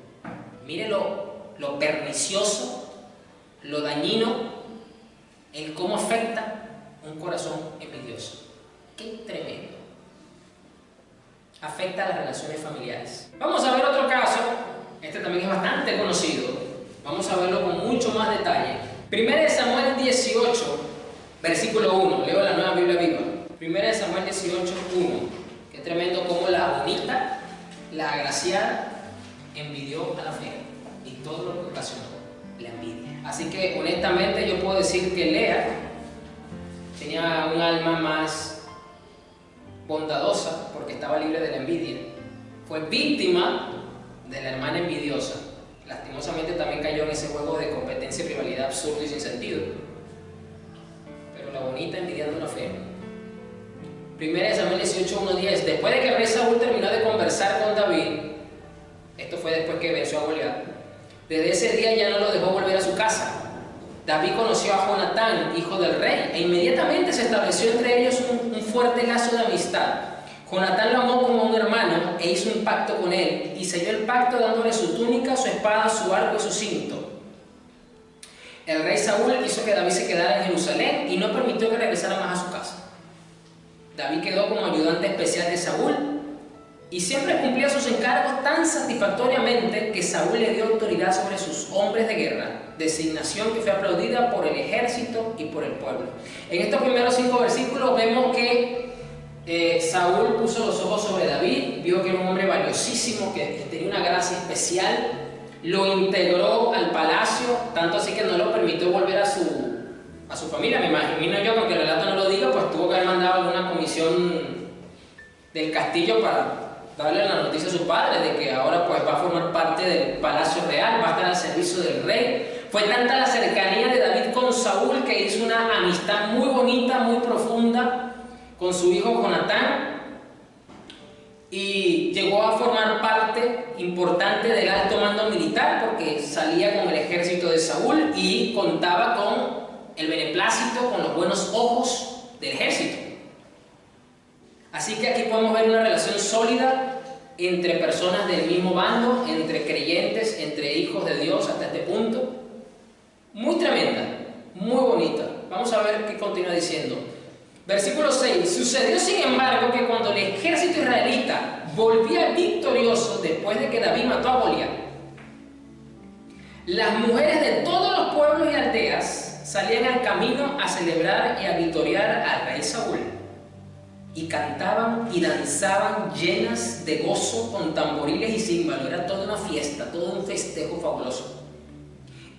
[SPEAKER 1] Mire lo pernicioso, lo dañino, el cómo afecta un corazón envidioso. ¡Qué tremendo! Afecta a las relaciones familiares. Vamos a ver otro caso, este también es bastante conocido, vamos a verlo con mucho más detalle. 1 Samuel 18, versículo 1, leo la Nueva Biblia Viva. 1 Samuel 18, 1. Qué tremendo cómo la bonita, la agraciada, envidió a la fea y todo lo que ocasionó, la envidia. Así que honestamente yo puedo decir que Lea tenía un alma más bondadosa porque estaba libre de la envidia. Fue víctima de la hermana envidiosa. Lastimosamente también cayó en ese juego de competencia y rivalidad absurdo y sin sentido. Pero la bonita envidiando la fe. 1 Samuel 18:1-10. Después de que el rey Saúl terminó de conversar con David, esto fue después que venció a Goliat, desde ese día ya no lo dejó volver a su casa. David conoció a Jonatán, hijo del rey, e inmediatamente se estableció entre ellos un fuerte lazo de amistad. Jonatán lo amó como un hermano e hizo un pacto con él, y selló el pacto dándole su túnica, su espada, su arco y su cinto. El rey Saúl hizo que David se quedara en Jerusalén y no permitió que regresara más a su casa. David quedó como ayudante especial de Saúl y siempre cumplía sus encargos tan satisfactoriamente que Saúl le dio autoridad sobre sus hombres de guerra, designación que fue aplaudida por el ejército y por el pueblo. En estos primeros 5 versículos vemos que Saúl puso los ojos sobre David, vio que era un hombre valiosísimo, que tenía una gracia especial, lo integró al palacio, tanto así que no lo permitió volver a su familia. Me imagino yo, aunque el relato no lo diga, pues tuvo que haber mandado alguna comisión del castillo para darle la noticia a su padre de que ahora pues va a formar parte del palacio real, va a estar al servicio del rey. Fue tanta la cercanía de David con Saúl que hizo una amistad muy bonita, muy profunda con su hijo Jonatán, y llegó a formar parte importante del alto mando militar porque salía con el ejército de Saúl y contaba con el beneplácito, con los buenos ojos del ejército. Así que aquí podemos ver una relación sólida entre personas del mismo bando, entre creyentes, entre hijos de Dios hasta este punto. Muy tremenda, muy bonita. Vamos a ver qué continúa diciendo. Versículo 6. Sucedió sin embargo que cuando el ejército israelita volvía victorioso después de que David mató a Goliat, las mujeres de todos los pueblos y aldeas salían al camino a celebrar y a victoriar al rey Saúl, y cantaban y danzaban llenas de gozo con tamboriles y címbalos. Era toda una fiesta, todo un festejo fabuloso.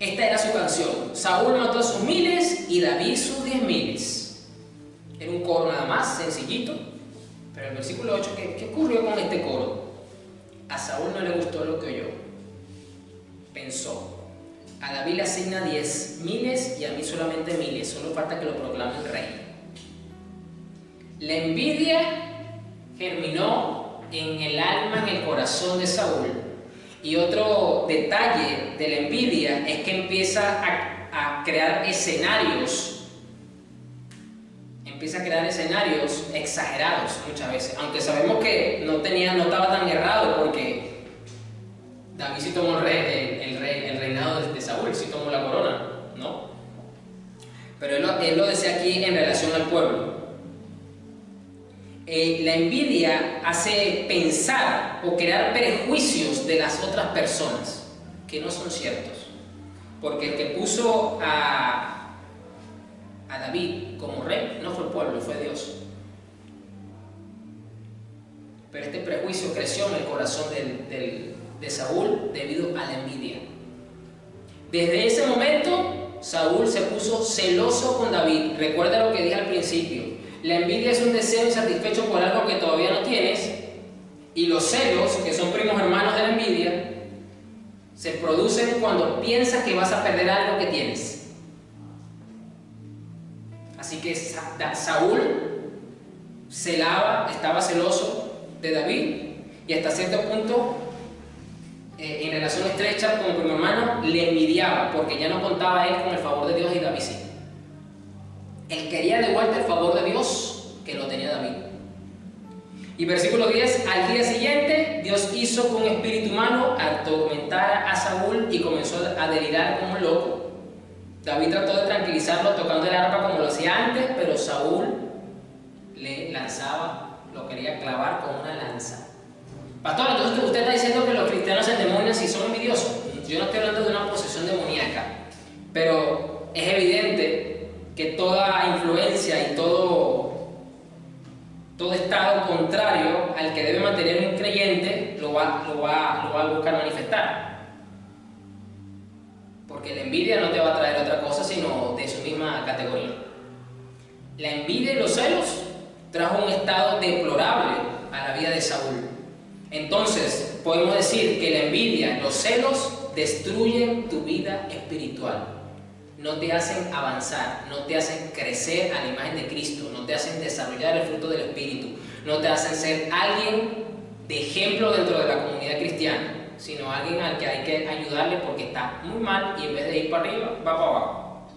[SPEAKER 1] Esta era su canción: Saúl mató a sus miles y David sus 10,000. Era un coro nada más, sencillito. Pero el versículo 8, ¿qué ocurrió con este coro? A Saúl no le gustó lo que oyó. Pensó: a David le asigna 10,000 y a mí solamente 1,000. Solo falta que lo proclame el rey. La envidia germinó en el alma, en el corazón de Saúl. Y otro detalle de la envidia es que empieza a crear escenarios. Empieza a crear escenarios exagerados muchas veces, aunque sabemos que no estaba tan errado, porque David sí tomó el reinado de Saúl, sí tomó la corona, ¿no? Pero él lo decía aquí en relación al pueblo. La envidia hace pensar o crear prejuicios de las otras personas que no son ciertos, porque el que puso a David como rey no fue el pueblo, fue Dios. Pero este prejuicio creció en el corazón de Saúl debido a la envidia. Desde ese momento Saúl se puso celoso con David. Recuerda lo que dije al principio: la envidia es un deseo insatisfecho por algo que todavía no tienes, y los celos, que son primos hermanos de la envidia, se producen cuando piensas que vas a perder algo que tienes. Así que Saúl estaba celoso de David, y hasta cierto punto, en relación estrecha con primo hermano, le envidiaba porque ya no contaba él con el favor de Dios y David sí. Él quería de vuelta el favor de Dios que lo tenía David. Y versículo 10: al día siguiente Dios hizo que un espíritu malo atormentara a Saúl y comenzó a delirar como un loco. David trató de tranquilizarlo tocando el arpa como lo hacía antes, pero Saúl le lanzaba, lo quería clavar con una lanza. Pastor, entonces usted está diciendo que los cristianos se endemonian si son envidiosos. Yo no estoy hablando de una posesión demoníaca, pero es evidente que toda influencia y todo estado contrario al que debe mantener un creyente lo va a buscar manifestar. Porque la envidia no te va a traer otra cosa sino de su misma categoría. La envidia y los celos trajo un estado deplorable a la vida de Saúl. Entonces, podemos decir que la envidia, los celos, destruyen tu vida espiritual. No te hacen avanzar, no te hacen crecer a la imagen de Cristo, no te hacen desarrollar el fruto del Espíritu, no te hacen ser alguien de ejemplo dentro de la comunidad cristiana, sino alguien al que hay que ayudarle porque está muy mal y en vez de ir para arriba, va para abajo.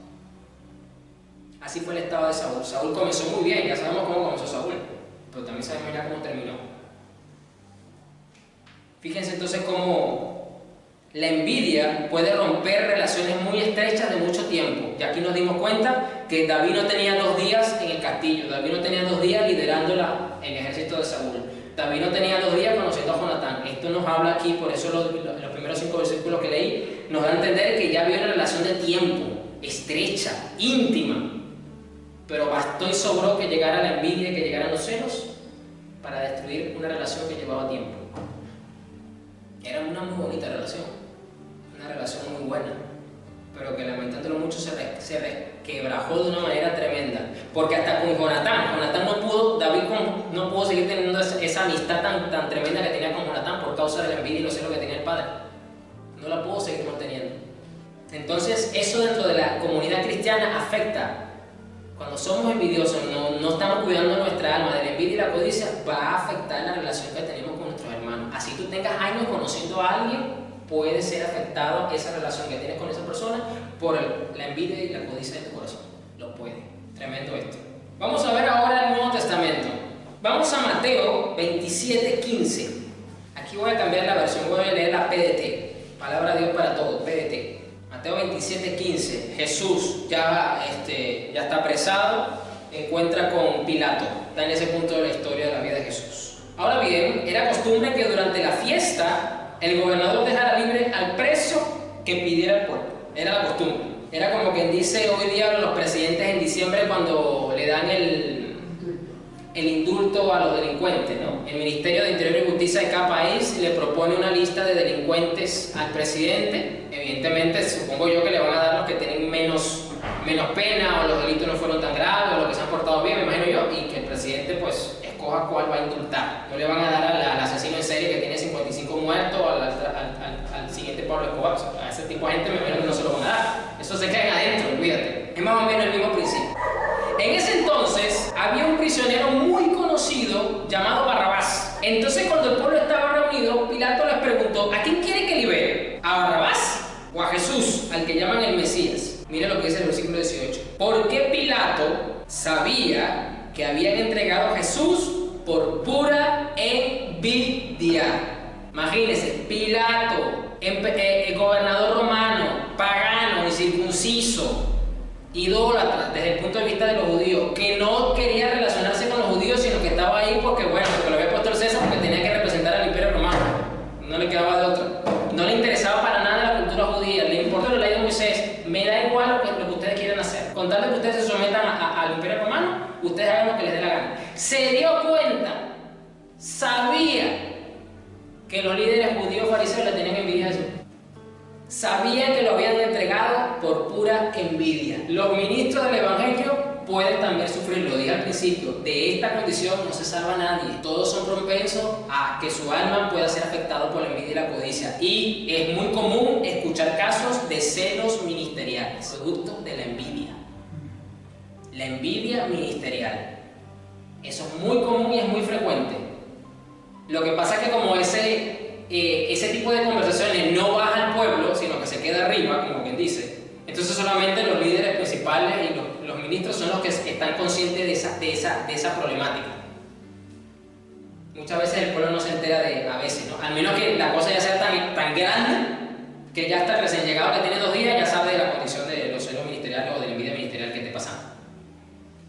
[SPEAKER 1] Así fue el estado de Saúl. Saúl comenzó muy bien, ya sabemos cómo comenzó Saúl, pero también sabemos ya cómo terminó. Fíjense entonces cómo la envidia puede romper relaciones muy estrechas de mucho tiempo. Y aquí nos dimos cuenta que David no tenía 2 días en el castillo, David no tenía 2 días liderando el ejército de Saúl, David no tenía 2 días conociendo a Jonatán. Esto nos habla aquí, por eso los primeros 5 versículos que leí nos da a entender que ya había una relación de tiempo, estrecha, íntima, pero bastó y sobró que llegara la envidia y que llegaran los celos para destruir una relación que llevaba tiempo. Era una muy bonita relación, una relación muy buena, pero que lamentándolo mucho se resquebrajó de una manera tremenda, porque hasta con Jonatán David no pudo seguir teniendo esa amistad tan tremenda que tenía con Jonatán por causa de la envidia y los celos que tenía el padre. No la pudo seguir manteniendo. Entonces eso dentro de la comunidad cristiana afecta. Cuando somos envidiosos, no estamos cuidando nuestra alma de la envidia y la codicia, va a afectar la relación que tenemos con nuestros hermanos. Así tú tengas años conociendo a alguien, puede ser afectado esa relación que tienes con esa persona por la envidia y la codicia de tu corazón. Lo puede. Tremendo esto. Vamos a ver ahora el Nuevo Testamento. Vamos a Mateo 27:15. Aquí voy a cambiar la versión, voy a leer la PDT. Palabra de Dios para todos, PDT. Mateo 27:15. Jesús ya está apresado, encuentra con Pilato. Está en ese punto de la historia de la vida de Jesús. Ahora bien, era costumbre que durante la fiesta el gobernador dejara libre al preso que pidiera el pueblo. Era la costumbre. Era como quien dice hoy día los presidentes en diciembre cuando le dan el indulto a los delincuentes, ¿no? El Ministerio de Interior y Justicia de cada país le propone una lista de delincuentes al presidente. Evidentemente, supongo yo que le van a dar los que tienen menos pena o los delitos no fueron tan graves o los que se han portado bien, me imagino yo, y que el presidente pues escoja cuál va a indultar. No le van a dar al asesino en serie que tiene 55 muertos o al siguiente Pablo Escobar. O sea, a ese tipo de gente me imagino que no se lo van a dar. Eso se cae adentro, olvídate. Es más o menos el mismo principio. En ese entonces había un prisionero muy conocido llamado Barrabás. Entonces cuando el pueblo estaba reunido, Pilato les preguntó: ¿a quién quiere que libere? ¿A Barrabás o a Jesús, al que llaman el Mesías? Mira lo que dice el versículo 18. Porque Pilato sabía que habían entregado a Jesús por pura envidia. Imagínense, Pilato, gobernador romano, pagano, incircunciso, idólatra desde el punto de vista de los judíos, que no quería relacionarse con los judíos, sino que estaba ahí porque lo había puesto el César porque tenía que representar al imperio romano, no le quedaba de otra. No le interesaba para nada la cultura judía, le importa la ley de Moisés, me da igual lo que ustedes quieran hacer, con tal de que ustedes se sometan al imperio romano, ustedes hagan lo que les dé la gana. Se dio cuenta, sabía que los líderes judíos fariseos le tenían envidia a Jesús. Sabían que lo habían entregado por pura envidia. Los ministros del Evangelio pueden también sufrir, lo dije al principio, de esta condición no se salva nadie. Todos son propensos a que su alma pueda ser afectada por la envidia y la codicia. Y es muy común escuchar casos de celos ministeriales, producto de la envidia. La envidia ministerial. Eso es muy común y es muy frecuente. Lo que pasa es que como ese tipo de conversaciones no baja al pueblo, sino que se queda arriba, como quien dice, entonces solamente los líderes principales y los ministros son los que están conscientes de esa problemática. Muchas veces el pueblo no se entera a veces, ¿no? Al menos que la cosa ya sea tan grande que ya hasta el recién llegado que tiene 2 días ya sabe de la condición de los celos ministeriales o de la envidia ministerial que esté pasando.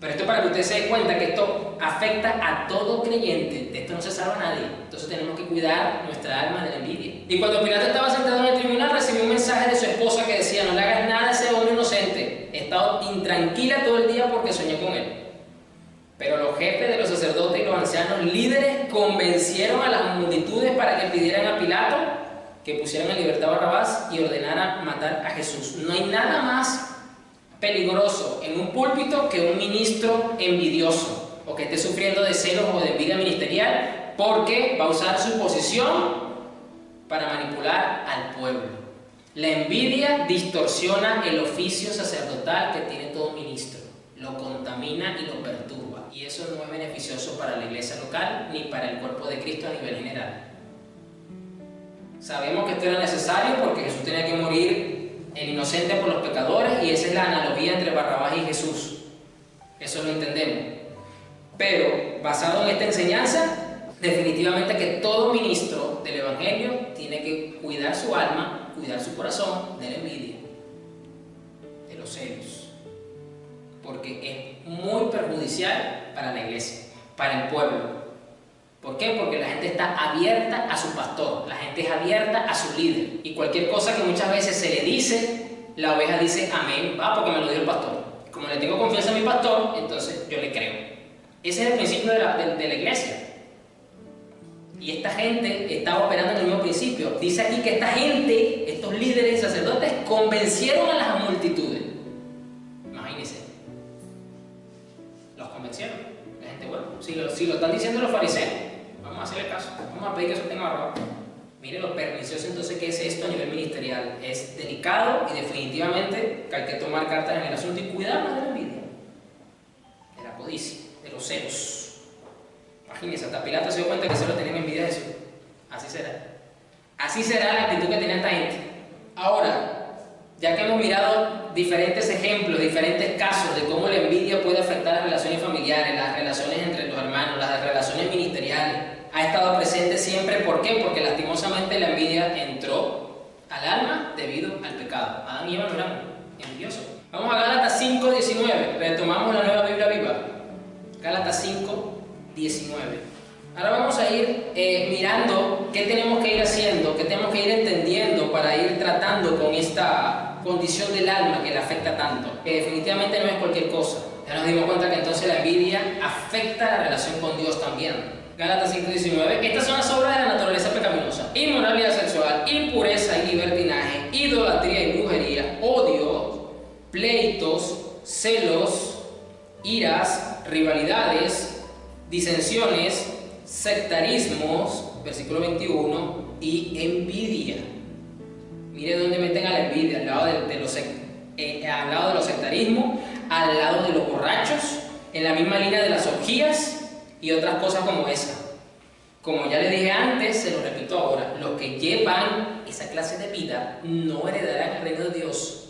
[SPEAKER 1] Pero esto para que usted se dé cuenta que esto afecta a todo creyente, de esto no se salva a nadie. Entonces tenemos que cuidar nuestra alma de la envidia. Y cuando Pilato estaba sentado en el tribunal, recibió un mensaje de su esposa que decía: no le hagas nada a ese hombre inocente, he estado intranquila todo el día porque soñé con él. Pero los jefes de los sacerdotes y los ancianos líderes convencieron a las multitudes para que pidieran a Pilato que pusieran en libertad a Barrabás y ordenaran matar a Jesús. No hay nada más peligroso en un púlpito que un ministro envidioso o que esté sufriendo de celos o de envidia ministerial porque va a usar su posición para manipular al pueblo. La envidia distorsiona el oficio sacerdotal que tiene todo ministro, lo contamina y lo perturba, y eso no es beneficioso para la iglesia local ni para el cuerpo de Cristo a nivel general. Sabemos que esto era necesario porque Jesús tenía que morir el inocente por los pecadores, y esa es la analogía entre Barrabás y Jesús. Eso lo entendemos. Pero basado en esta enseñanza, definitivamente que todo ministro del Evangelio tiene que cuidar su alma, cuidar su corazón de la envidia, de los celos, porque es muy perjudicial para la iglesia, para el pueblo. ¿Por qué? Porque la gente está abierta a su pastor, la gente es abierta a su líder, y cualquier cosa que muchas veces se le dice, la oveja dice amén, porque me lo dio el pastor. Como le tengo confianza a mi pastor, entonces yo le creo. Ese es el principio de la iglesia. Y esta gente estaba operando en el mismo principio. Dice aquí que esta gente, estos líderes y sacerdotes, convencieron a las multitudes. Imagínense. Los convencieron. La gente, bueno, si lo están diciendo los fariseos, vamos a hacerle caso. Vamos a pedir que eso tenga barro. Mire lo pernicioso entonces que es esto a nivel ministerial. Es delicado y definitivamente que hay que tomar cartas en el asunto y cuidarnos de la envidia, de la codicia, de los celos. Imagínense, hasta Pilato se dio cuenta que solo tenían envidia de Jesús. Así será. Así será la actitud que tenía esta gente. Ahora, ya que hemos mirado diferentes ejemplos, diferentes casos de cómo la envidia puede afectar las relaciones familiares, las relaciones entre los hermanos, las relaciones ministeriales, ha estado presente siempre. ¿Por qué? Porque lastimosamente la envidia entró al alma debido al pecado. Adán y Eva no eran envidiosos. Vamos a Gálatas 5:19. Retomamos la Nueva Biblia Viva. Gálatas 5:19. Ahora vamos a ir mirando qué tenemos que ir haciendo, qué tenemos que ir entendiendo para ir tratando con esta condición del alma que le afecta tanto. Que definitivamente no es cualquier cosa. Ya nos dimos cuenta que entonces la envidia afecta la relación con Dios también. Gálatas 5:19. Estas son las obras de la naturaleza pecaminosa: inmoralidad sexual, impureza y libertinaje, idolatría y brujería, odio, pleitos, celos, iras, rivalidades, disensiones, sectarismos, versículo 21, y envidia. Mire dónde meten a la envidia: al lado de los sectarismos, al lado de los borrachos, en la misma línea de las orgías y otras cosas como esa. Como ya les dije antes, se lo repito ahora: los que llevan esa clase de vida no heredarán el reino de Dios.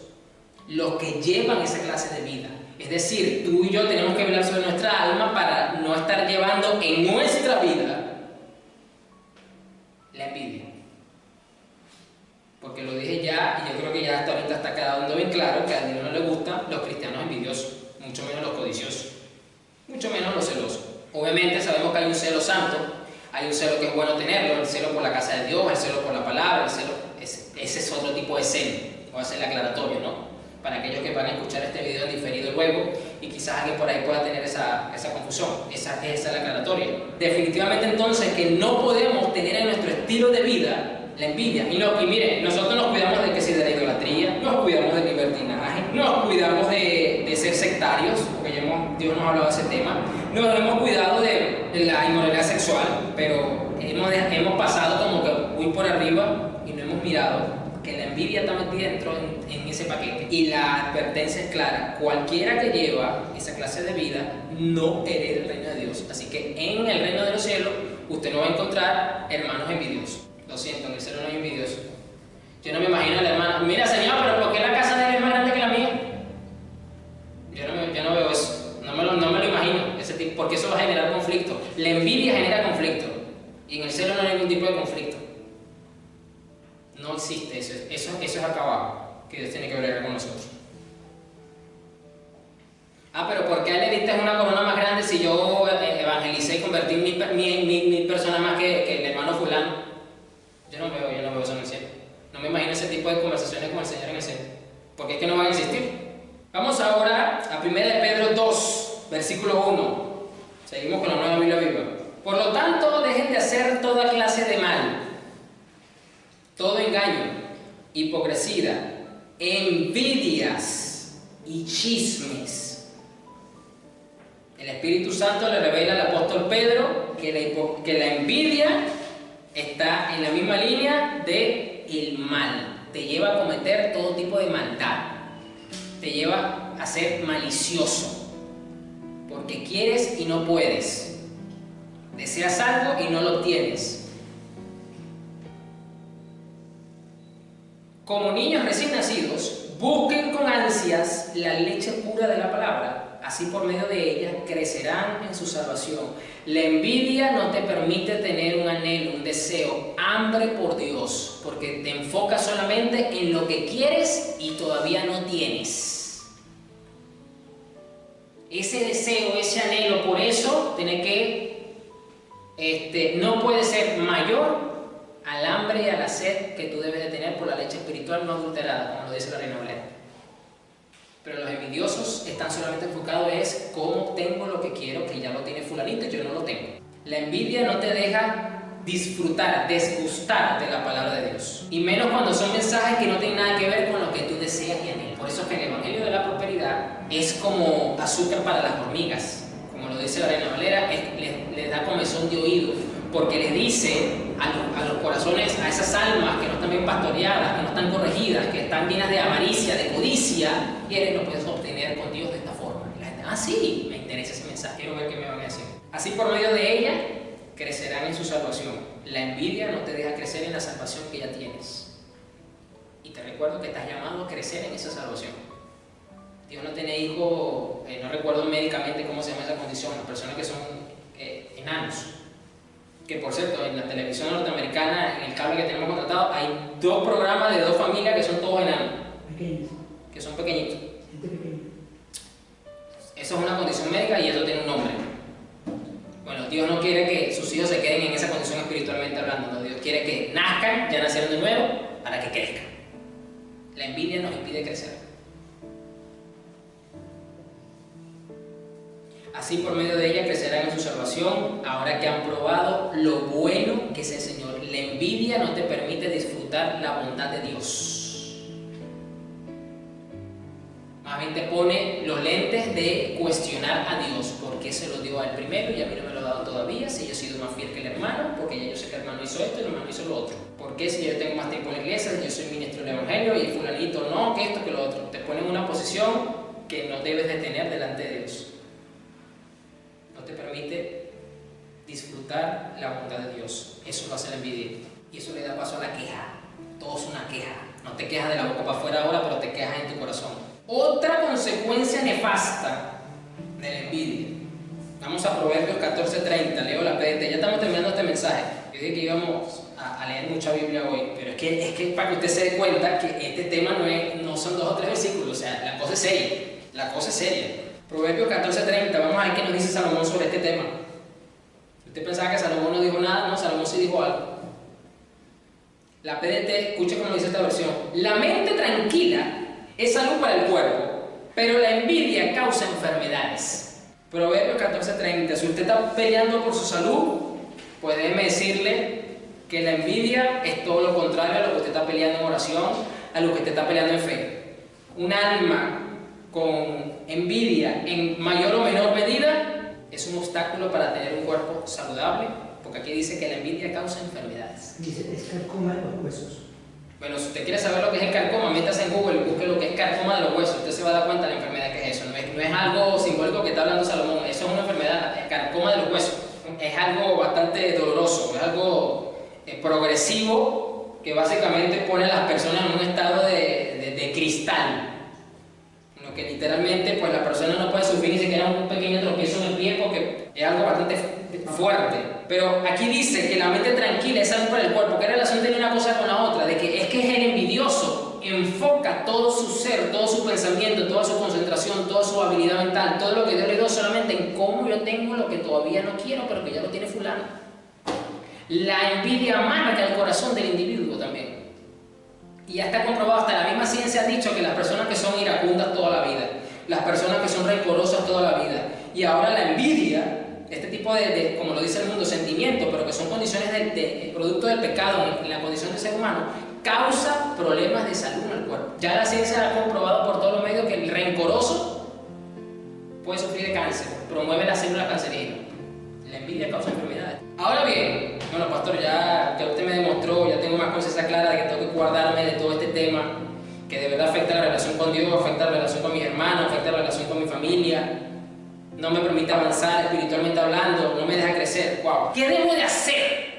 [SPEAKER 1] Los que llevan esa clase de vida, es decir, tú y yo tenemos que velar sobre nuestra alma para no estar llevando en nuestra vida la envidia. Porque lo dije ya, y yo creo que ya hasta ahorita está quedando bien claro que a Dios no le gustan los cristianos envidiosos, mucho menos los codiciosos, mucho menos los celosos. Obviamente sabemos que hay un celo santo, hay un celo que es bueno tenerlo, el celo por la casa de Dios, el celo por la palabra, el celo, ese es otro tipo de celo. Voy a hacer el aclaratorio, ¿no? Para aquellos que van a escuchar este video en diferido luego, y quizás alguien por ahí pueda tener esa confusión. Esa es la aclaratoria. Definitivamente entonces que no podemos tener en nuestro estilo de vida la envidia. Y miren, nosotros nos cuidamos de que si de la idolatría, nos cuidamos del libertinaje, nos cuidamos de ser sectarios, porque Dios nos ha hablado de ese tema. Nos hemos cuidado de la inmoralidad sexual, pero hemos pasado como que muy por arriba y no hemos mirado que la envidia está metida dentro en ese paquete. Y la advertencia es clara: cualquiera que lleva esa clase de vida no hereda el reino de Dios. Así que en el reino de los cielos usted no va a encontrar hermanos envidiosos. Lo siento, en el cielo no hay envidiosos. Yo no me imagino a la hermana: mira, señor, pero ¿por qué la casa de él es más grande que la mía? Yo no veo eso. No me lo imagino, ese tipo, porque eso va a generar conflicto. La envidia genera conflicto, y en el cielo no hay ningún tipo de conflicto. No existe eso. Eso es acá abajo, que Dios tiene que ver con nosotros. Pero ¿por qué a él le diste una corona más grande si yo evangelicé y convertí mil personas más que el hermano fulano? Yo no veo eso en el cielo. No me imagino ese tipo de conversaciones con el Señor en el cielo, porque es que no van a existir. Vamos ahora a 1 de Pedro 2, versículo 1. Seguimos con la Nueva Biblia Viva. Por lo tanto, dejen de hacer toda clase de mal, todo engaño, hipocresía, envidias y chismes. El Espíritu Santo le revela al apóstol Pedro que la envidia está en la misma línea del mal. Te lleva a cometer todo tipo de maldad. Te lleva a ser malicioso. Porque quieres y no puedes. Deseas algo y no lo obtienes. Como niños recién nacidos, busquen con ansias la leche pura de la palabra. Así por medio de ella crecerán en su salvación. La envidia no te permite tener un anhelo, un deseo, hambre por Dios, porque te enfocas solamente en lo que quieres y todavía no tienes. Ese deseo, ese anhelo, por eso tiene que, no puede ser mayor al hambre y a la sed que tú debes de tener por la leche espiritual no adulterada, como lo dice la Reina Valera. Pero los envidiosos están solamente enfocados en cómo tengo lo que quiero, que ya lo tiene fulanito, yo no lo tengo. La envidia no te deja disfrutar, desgustar de la palabra de Dios. Y menos cuando son mensajes que no tienen nada que ver con lo que tú deseas y anhelas. Por eso es que el Evangelio de la Prosperidad es como azúcar para las hormigas. Como lo dice la Reina Valera, les da comezón de oído. Porque les dice a los corazones, a esas almas que no están bien pastoreadas, que no están corregidas, que están llenas de avaricia, de codicia, y eres no puedes obtener con Dios de esta forma. Y la gente, sí, me interesa ese mensaje, quiero ver qué me van a decir. Así por medio de ella, crecerán en su salvación. La envidia no te deja crecer en la salvación que ya tienes. Y te recuerdo que estás llamado a crecer en esa salvación. Dios no tiene hijos, no recuerdo médicamente cómo se llama esa condición, las personas que son enanos. Que por cierto, en la televisión norteamericana, en el cable que tenemos contratado, hay 2 programas de 2 familias que son todos enanos. Pequeños. Que son pequeñitos. Eso es una condición médica y eso tiene un nombre. Bueno, Dios no quiere que sus hijos se queden en esa condición espiritualmente hablando. No, Dios quiere que nazcan, ya nacieron de nuevo, para que crezcan. La envidia nos impide crecer. Así por medio de ella crecerán en su salvación, ahora que han probado lo bueno que es el Señor. La envidia no te permite disfrutar la bondad de Dios. Más bien te pone los lentes de cuestionar a Dios. ¿Por qué se lo dio a él primero y a mí no me lo ha dado todavía? Si yo he sido más fiel que el hermano, porque ya yo sé que el hermano hizo esto y el hermano hizo lo otro. ¿Por qué si yo tengo más tiempo en la iglesia, yo soy ministro del Evangelio y fulanito no, que esto, que lo otro? Te ponen en una posición que no debes de tener delante de Dios. No te permite disfrutar la bondad de Dios. Eso lo hace la envidia. Y eso le da paso a la queja. Todo es una queja. No te quejas de la boca para afuera ahora, pero te quejas en tu corazón. Otra consecuencia nefasta de la envidia. Vamos a Proverbios 14:30. Leo la PDT. Ya estamos terminando este mensaje. Yo dije que íbamos a leer mucha Biblia hoy, pero es que para que usted se dé cuenta que este tema no son 2 o 3 versículos. O sea, la cosa es seria. La cosa es seria. Proverbios 14:30, vamos a ver qué nos dice Salomón sobre este tema. Usted pensaba que Salomón no dijo nada, no, Salomón sí dijo algo. La PDT, escuche cómo dice esta versión. La mente tranquila es salud para el cuerpo, pero la envidia causa enfermedades. Proverbios 14:30, si usted está peleando por su salud, pues déjeme decirle que la envidia es todo lo contrario a lo que usted está peleando en oración, a lo que usted está peleando en fe. Un alma con envidia en mayor o menor medida es un obstáculo para tener un cuerpo saludable, porque aquí dice que la envidia causa enfermedades.
[SPEAKER 2] Dice, es carcoma de los huesos.
[SPEAKER 1] Bueno, si usted quiere saber lo que es el carcoma, métase en Google y busque lo que es carcoma de los huesos. Usted se va a dar cuenta de la enfermedad que es eso. No es algo simbólico que está hablando Salomón, eso es una enfermedad, el carcoma de los huesos. Es algo bastante doloroso, es algo progresivo que básicamente pone a las personas en un estado de cristal. Que literalmente pues la persona no puede sufrir ni siquiera un pequeño tropiezo en el pie porque es algo bastante fuerte. Pero aquí dice que la mente tranquila es salud para el cuerpo. ¿Qué relación tiene una cosa con la otra? De que es el envidioso enfoca todo su ser, todo su pensamiento, toda su concentración, toda su habilidad mental, todo lo que Dios le dio solamente en cómo yo tengo lo que todavía no quiero pero que ya lo tiene fulano. La envidia marca el corazón del individuo también. Y ya está comprobado, hasta la misma ciencia ha dicho que las personas que son iracundas toda la vida, las personas que son rencorosas toda la vida, y ahora la envidia, este tipo de como lo dice el mundo, sentimientos, pero que son condiciones de producto del pecado en la condición del ser humano, causa problemas de salud en el cuerpo. Ya la ciencia ha comprobado por todos los medios que el rencoroso puede sufrir de cáncer, promueve las células cancerígenas. La envidia causa enfermedades. Ahora bien, bueno, pastor, ya usted me demostró, ya tengo más conciencia clara de que tengo que guardarme de todo este tema, que de verdad afecta la relación con Dios, afecta la relación con mis hermanos, afecta la relación con mi familia, no me permite avanzar espiritualmente hablando, no me deja crecer. Wow. ¿Qué debo de hacer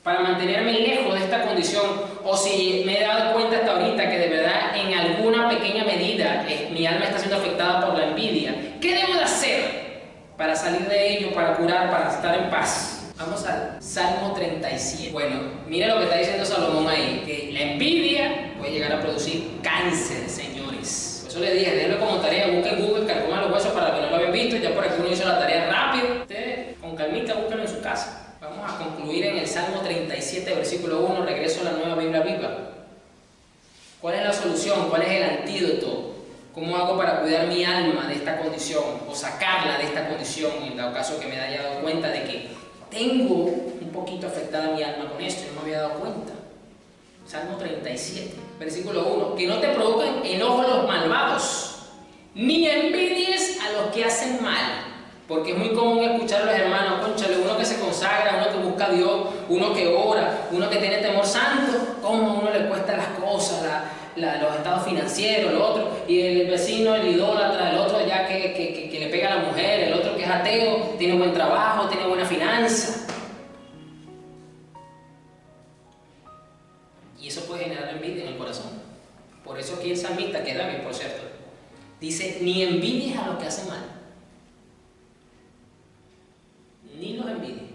[SPEAKER 1] para mantenerme lejos de esta condición? O si me he dado cuenta hasta ahorita que de verdad en alguna pequeña medida mi alma está siendo afectada por la envidia, ¿qué debo de hacer para salir de ello, para curar, para estar en paz? Vamos al Salmo 37. Bueno, mira lo que está diciendo Salomón ahí, que la envidia puede llegar a producir cáncer, señores. Por eso le dije, déjenlo como tarea, busquen Google, carcoman los huesos para los que no lo habían visto. Ya por aquí uno hizo la tarea rápido. Ustedes con calmita búsquenlo en su casa. Vamos a concluir en el Salmo 37, versículo 1, regreso a la Nueva Biblia Viva. ¿Cuál es la solución? ¿Cuál es el antídoto? ¿Cómo hago para cuidar mi alma de esta condición o sacarla de esta condición en dado caso que me haya dado cuenta de que tengo un poquito afectada mi alma con esto y no me había dado cuenta? Salmo 37, versículo 1. Que no te provoquen enojo los malvados, ni envidies a los que hacen mal. Porque es muy común escuchar a los hermanos, cónchale, uno que se consagra, uno que busca a Dios, uno que ora, uno que tiene temor santo, cómo a uno le cuestan las cosas, los estados financieros, lo otro, y el vecino, el idólatra, el otro ya que le pega a la mujer, el otro que es ateo, tiene buen trabajo, tiene buena finanza. Y eso puede generar envidia en el corazón. Por eso aquí el salmista, que es David, por cierto, dice, ni envidies a los que hacen mal. Ni los envidies.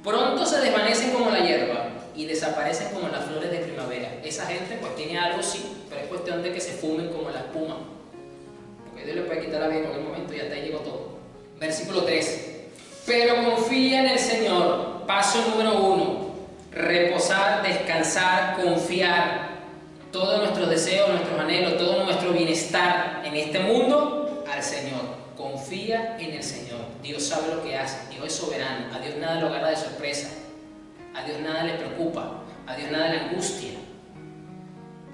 [SPEAKER 1] Pronto se desvanecen como la hierba y desaparecen como las flores de primavera. Esa gente pues tiene algo, sí, pero es cuestión de que se fumen como la espuma. Porque Dios le puede quitar la vida en cualquier momento y hasta ahí llegó todo. Versículo 3. Pero confía en el Señor. Paso número 1. Reposar, descansar, confiar. Todos nuestros deseos, nuestros anhelos, todo nuestro bienestar en este mundo al Señor. Confía en el Señor. Dios sabe lo que hace. Dios es soberano. A Dios nada lo agarra de sorpresa. A Dios nada le preocupa. A Dios nada le angustia.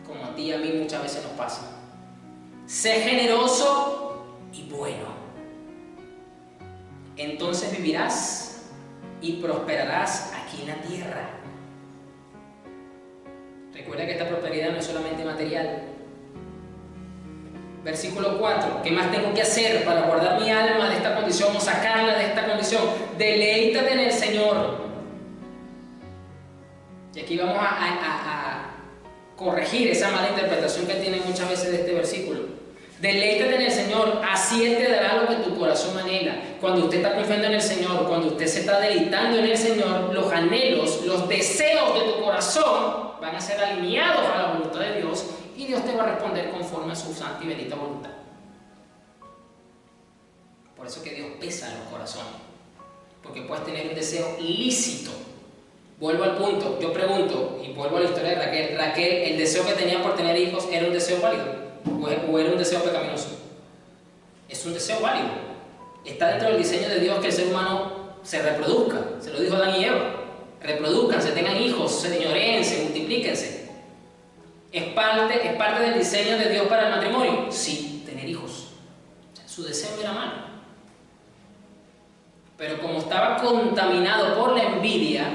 [SPEAKER 1] Como a ti y a mí muchas veces nos pasa. Sé generoso y bueno. Entonces vivirás y prosperarás aquí en la tierra. Recuerda que esta prosperidad no es solamente material. Versículo 4. ¿Qué más tengo que hacer para guardar mi alma de esta condición o sacarla de esta condición? Deleítate en el Señor. Y aquí vamos a corregir esa mala interpretación que tienen muchas veces de este versículo. Deleítate en el Señor, así Él te dará lo que tu corazón anhela. Cuando usted está confiando en el Señor, cuando usted se está deleitando en el Señor, los anhelos, los deseos de tu corazón van a ser alineados a la voluntad de Dios y Dios te va a responder conforme a su santa y bendita voluntad. Por eso que Dios pesa los corazones, porque puedes tener un deseo lícito. Vuelvo al punto, yo pregunto, y vuelvo a la historia de Raquel. Raquel, ¿el deseo que tenía por tener hijos era un deseo válido? ¿O era un deseo pecaminoso? Es un deseo válido. Está dentro del diseño de Dios que el ser humano se reproduzca. Se lo dijo Adán y Eva. Reproduzcanse, tengan hijos, se señoreense, multiplíquense. ¿Es parte del diseño de Dios para el matrimonio? Sí, tener hijos. O sea, su deseo no era malo. Pero como estaba contaminado por la envidia,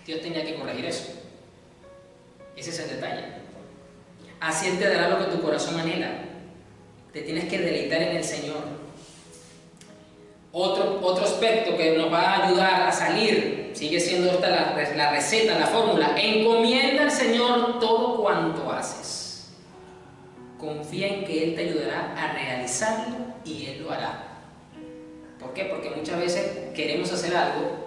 [SPEAKER 1] Dios tenía que corregir eso. Ese es el detalle. Así Él te dará lo que tu corazón anhela. Te tienes que deleitar en el Señor. Otro aspecto que nos va a ayudar a salir, sigue siendo esta la receta, la fórmula. Encomienda al Señor todo cuanto haces. Confía en que Él te ayudará a realizarlo y Él lo hará. ¿Por qué? Porque muchas veces queremos hacer algo,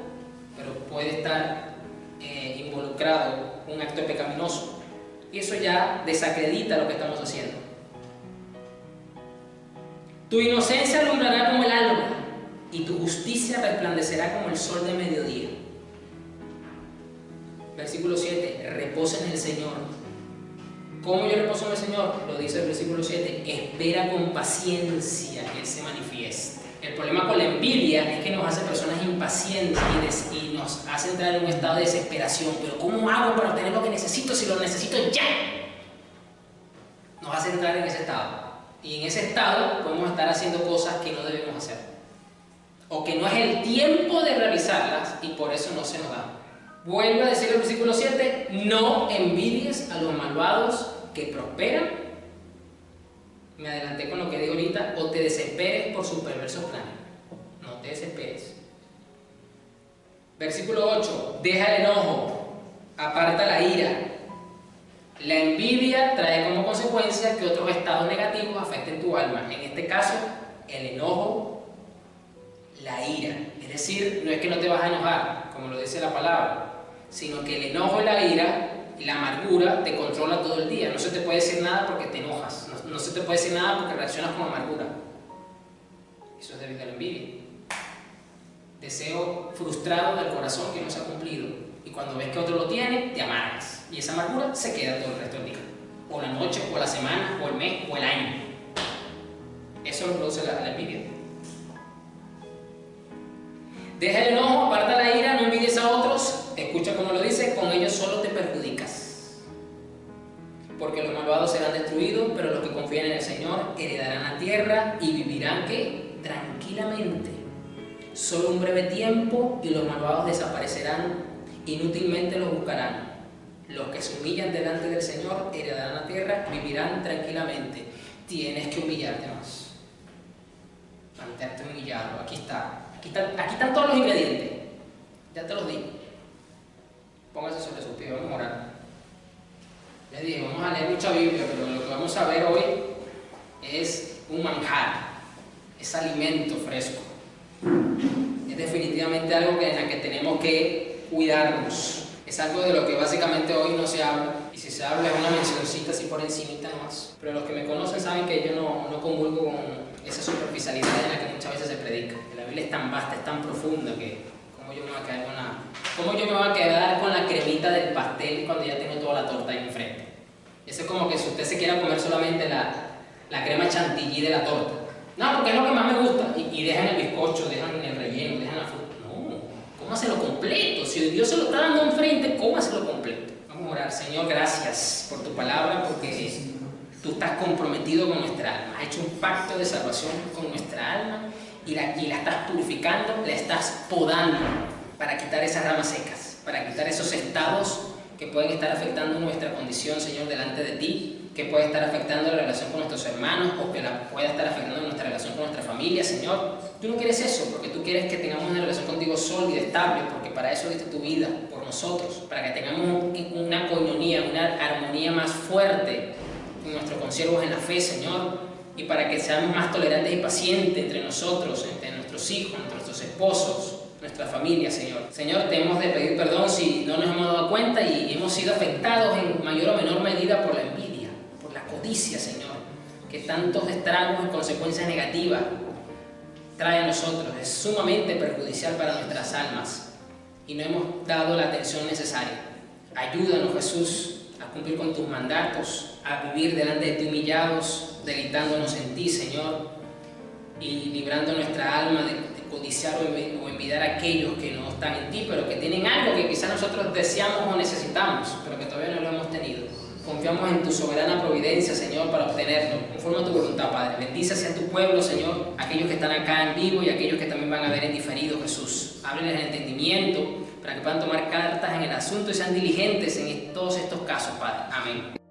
[SPEAKER 1] pero puede estar involucrado un acto pecaminoso. Y eso ya desacredita lo que estamos haciendo. Tu inocencia alumbrará como el alba y tu justicia resplandecerá como el sol de mediodía. Versículo 7. Reposa en el Señor. ¿Cómo yo reposo en el Señor? Lo dice el versículo 7. Espera con paciencia que Él se manifieste. El problema con la envidia es que nos hace personas impacientes y nos hace entrar en un estado de desesperación. Pero ¿cómo hago para obtener lo que necesito si lo necesito ya? Nos hace entrar en ese estado. Y en ese estado podemos estar haciendo cosas que no debemos hacer. o que no es el tiempo de realizarlas y por eso no se nos da. Vuelvo a decir el versículo 7, no envidies a los malvados que prosperan. Me adelanté con lo que digo ahorita, o te desesperes por sus perversos planes. No te desesperes. Versículo 8, deja el enojo, aparta la ira. La envidia trae como consecuencia que otros estados negativos afecten tu alma. En este caso, el enojo, la ira. Es decir, no es que no te vas a enojar, como lo dice la palabra, sino que el enojo y la ira y la amargura te controla todo el día. No se te puede decir nada porque te enojas. No se te puede decir nada porque reaccionas con amargura. Eso es debido a la envidia. Deseo frustrado del corazón que no se ha cumplido. Y cuando ves que otro lo tiene, te amargas. Y esa amargura se queda todo el resto del día. O la noche, o la semana, o el mes, o el año. Eso lo produce la envidia. Deja el enojo, aparta la ira, no envidies a otros. Escucha como lo dice, con ellos solo te perjudicas. Porque los malvados serán destruidos, pero los que confían en el Señor heredarán la tierra y vivirán ¿qué? Tranquilamente. Solo un breve tiempo y los malvados desaparecerán, inútilmente los buscarán. Los que se humillan delante del Señor heredarán la tierra, vivirán tranquilamente. Tienes que humillarte más. Mantente humillado, aquí están todos los ingredientes. Ya te los digo. Póngase sobre sus pies, vamos a orar. Les dije, vamos a leer mucha Biblia, pero lo que vamos a ver hoy es un manjar, es alimento fresco. Es definitivamente algo en la que tenemos que cuidarnos. Es algo de lo que básicamente hoy no se habla. Y si se habla es una mencioncita así por encimita nomás. Pero los que me conocen saben que yo no comulgo con esa superficialidad en la que muchas veces se predica. Que la Biblia es tan vasta, es tan profunda que ¿cómo yo me voy a quedar con la cremita del pastel cuando ya tengo toda la torta ahí enfrente? Eso es como que si usted se quiera comer solamente la crema chantilly de la torta. No, porque es lo que más me gusta. Y dejan el bizcocho, dejan el relleno, dejan la fruta. No, cómaselo completo. Si Dios se lo está dando enfrente, cómaselo completo. Vamos a orar. Señor, gracias por tu palabra, porque tú estás comprometido con nuestra alma. Has hecho un pacto de salvación con nuestra alma y la estás purificando, la estás podando para quitar esas ramas secas, para quitar esos estados que pueden estar afectando nuestra condición, Señor, delante de ti, que puede estar afectando la relación con nuestros hermanos o que la pueda estar afectando nuestra relación con nuestra familia, Señor. Tú no quieres eso, porque tú quieres que tengamos una relación contigo sólida, estable, porque para eso diste tu vida por nosotros, para que tengamos una coinonía, una armonía más fuerte con nuestros consiervos en la fe, Señor, y para que seamos más tolerantes y pacientes entre nosotros, entre nuestros hijos, entre nuestros esposos, nuestra familia, Señor. Señor, te hemos de pedir perdón si no nos hemos dado cuenta y hemos sido afectados en mayor o menor medida por la envidia, por la codicia, Señor, que tantos estragos y consecuencias negativas trae a nosotros. Es sumamente perjudicial para nuestras almas y no hemos dado la atención necesaria. Ayúdanos, Jesús, a cumplir con tus mandatos, a vivir delante de ti humillados, deleitándonos en ti, Señor, y librando nuestra alma de codiciar o envidiar a aquellos que no están en ti, pero que tienen algo que quizás nosotros deseamos o necesitamos, pero que todavía no lo hemos tenido. Confiamos en tu soberana providencia, Señor, para obtenerlo, conforme a tu voluntad, Padre. Bendice hacia tu pueblo, Señor, aquellos que están acá en vivo y aquellos que también van a ver en diferido, Jesús. Ábreles el entendimiento para que puedan tomar cartas en el asunto y sean diligentes en todos estos casos, Padre. Amén.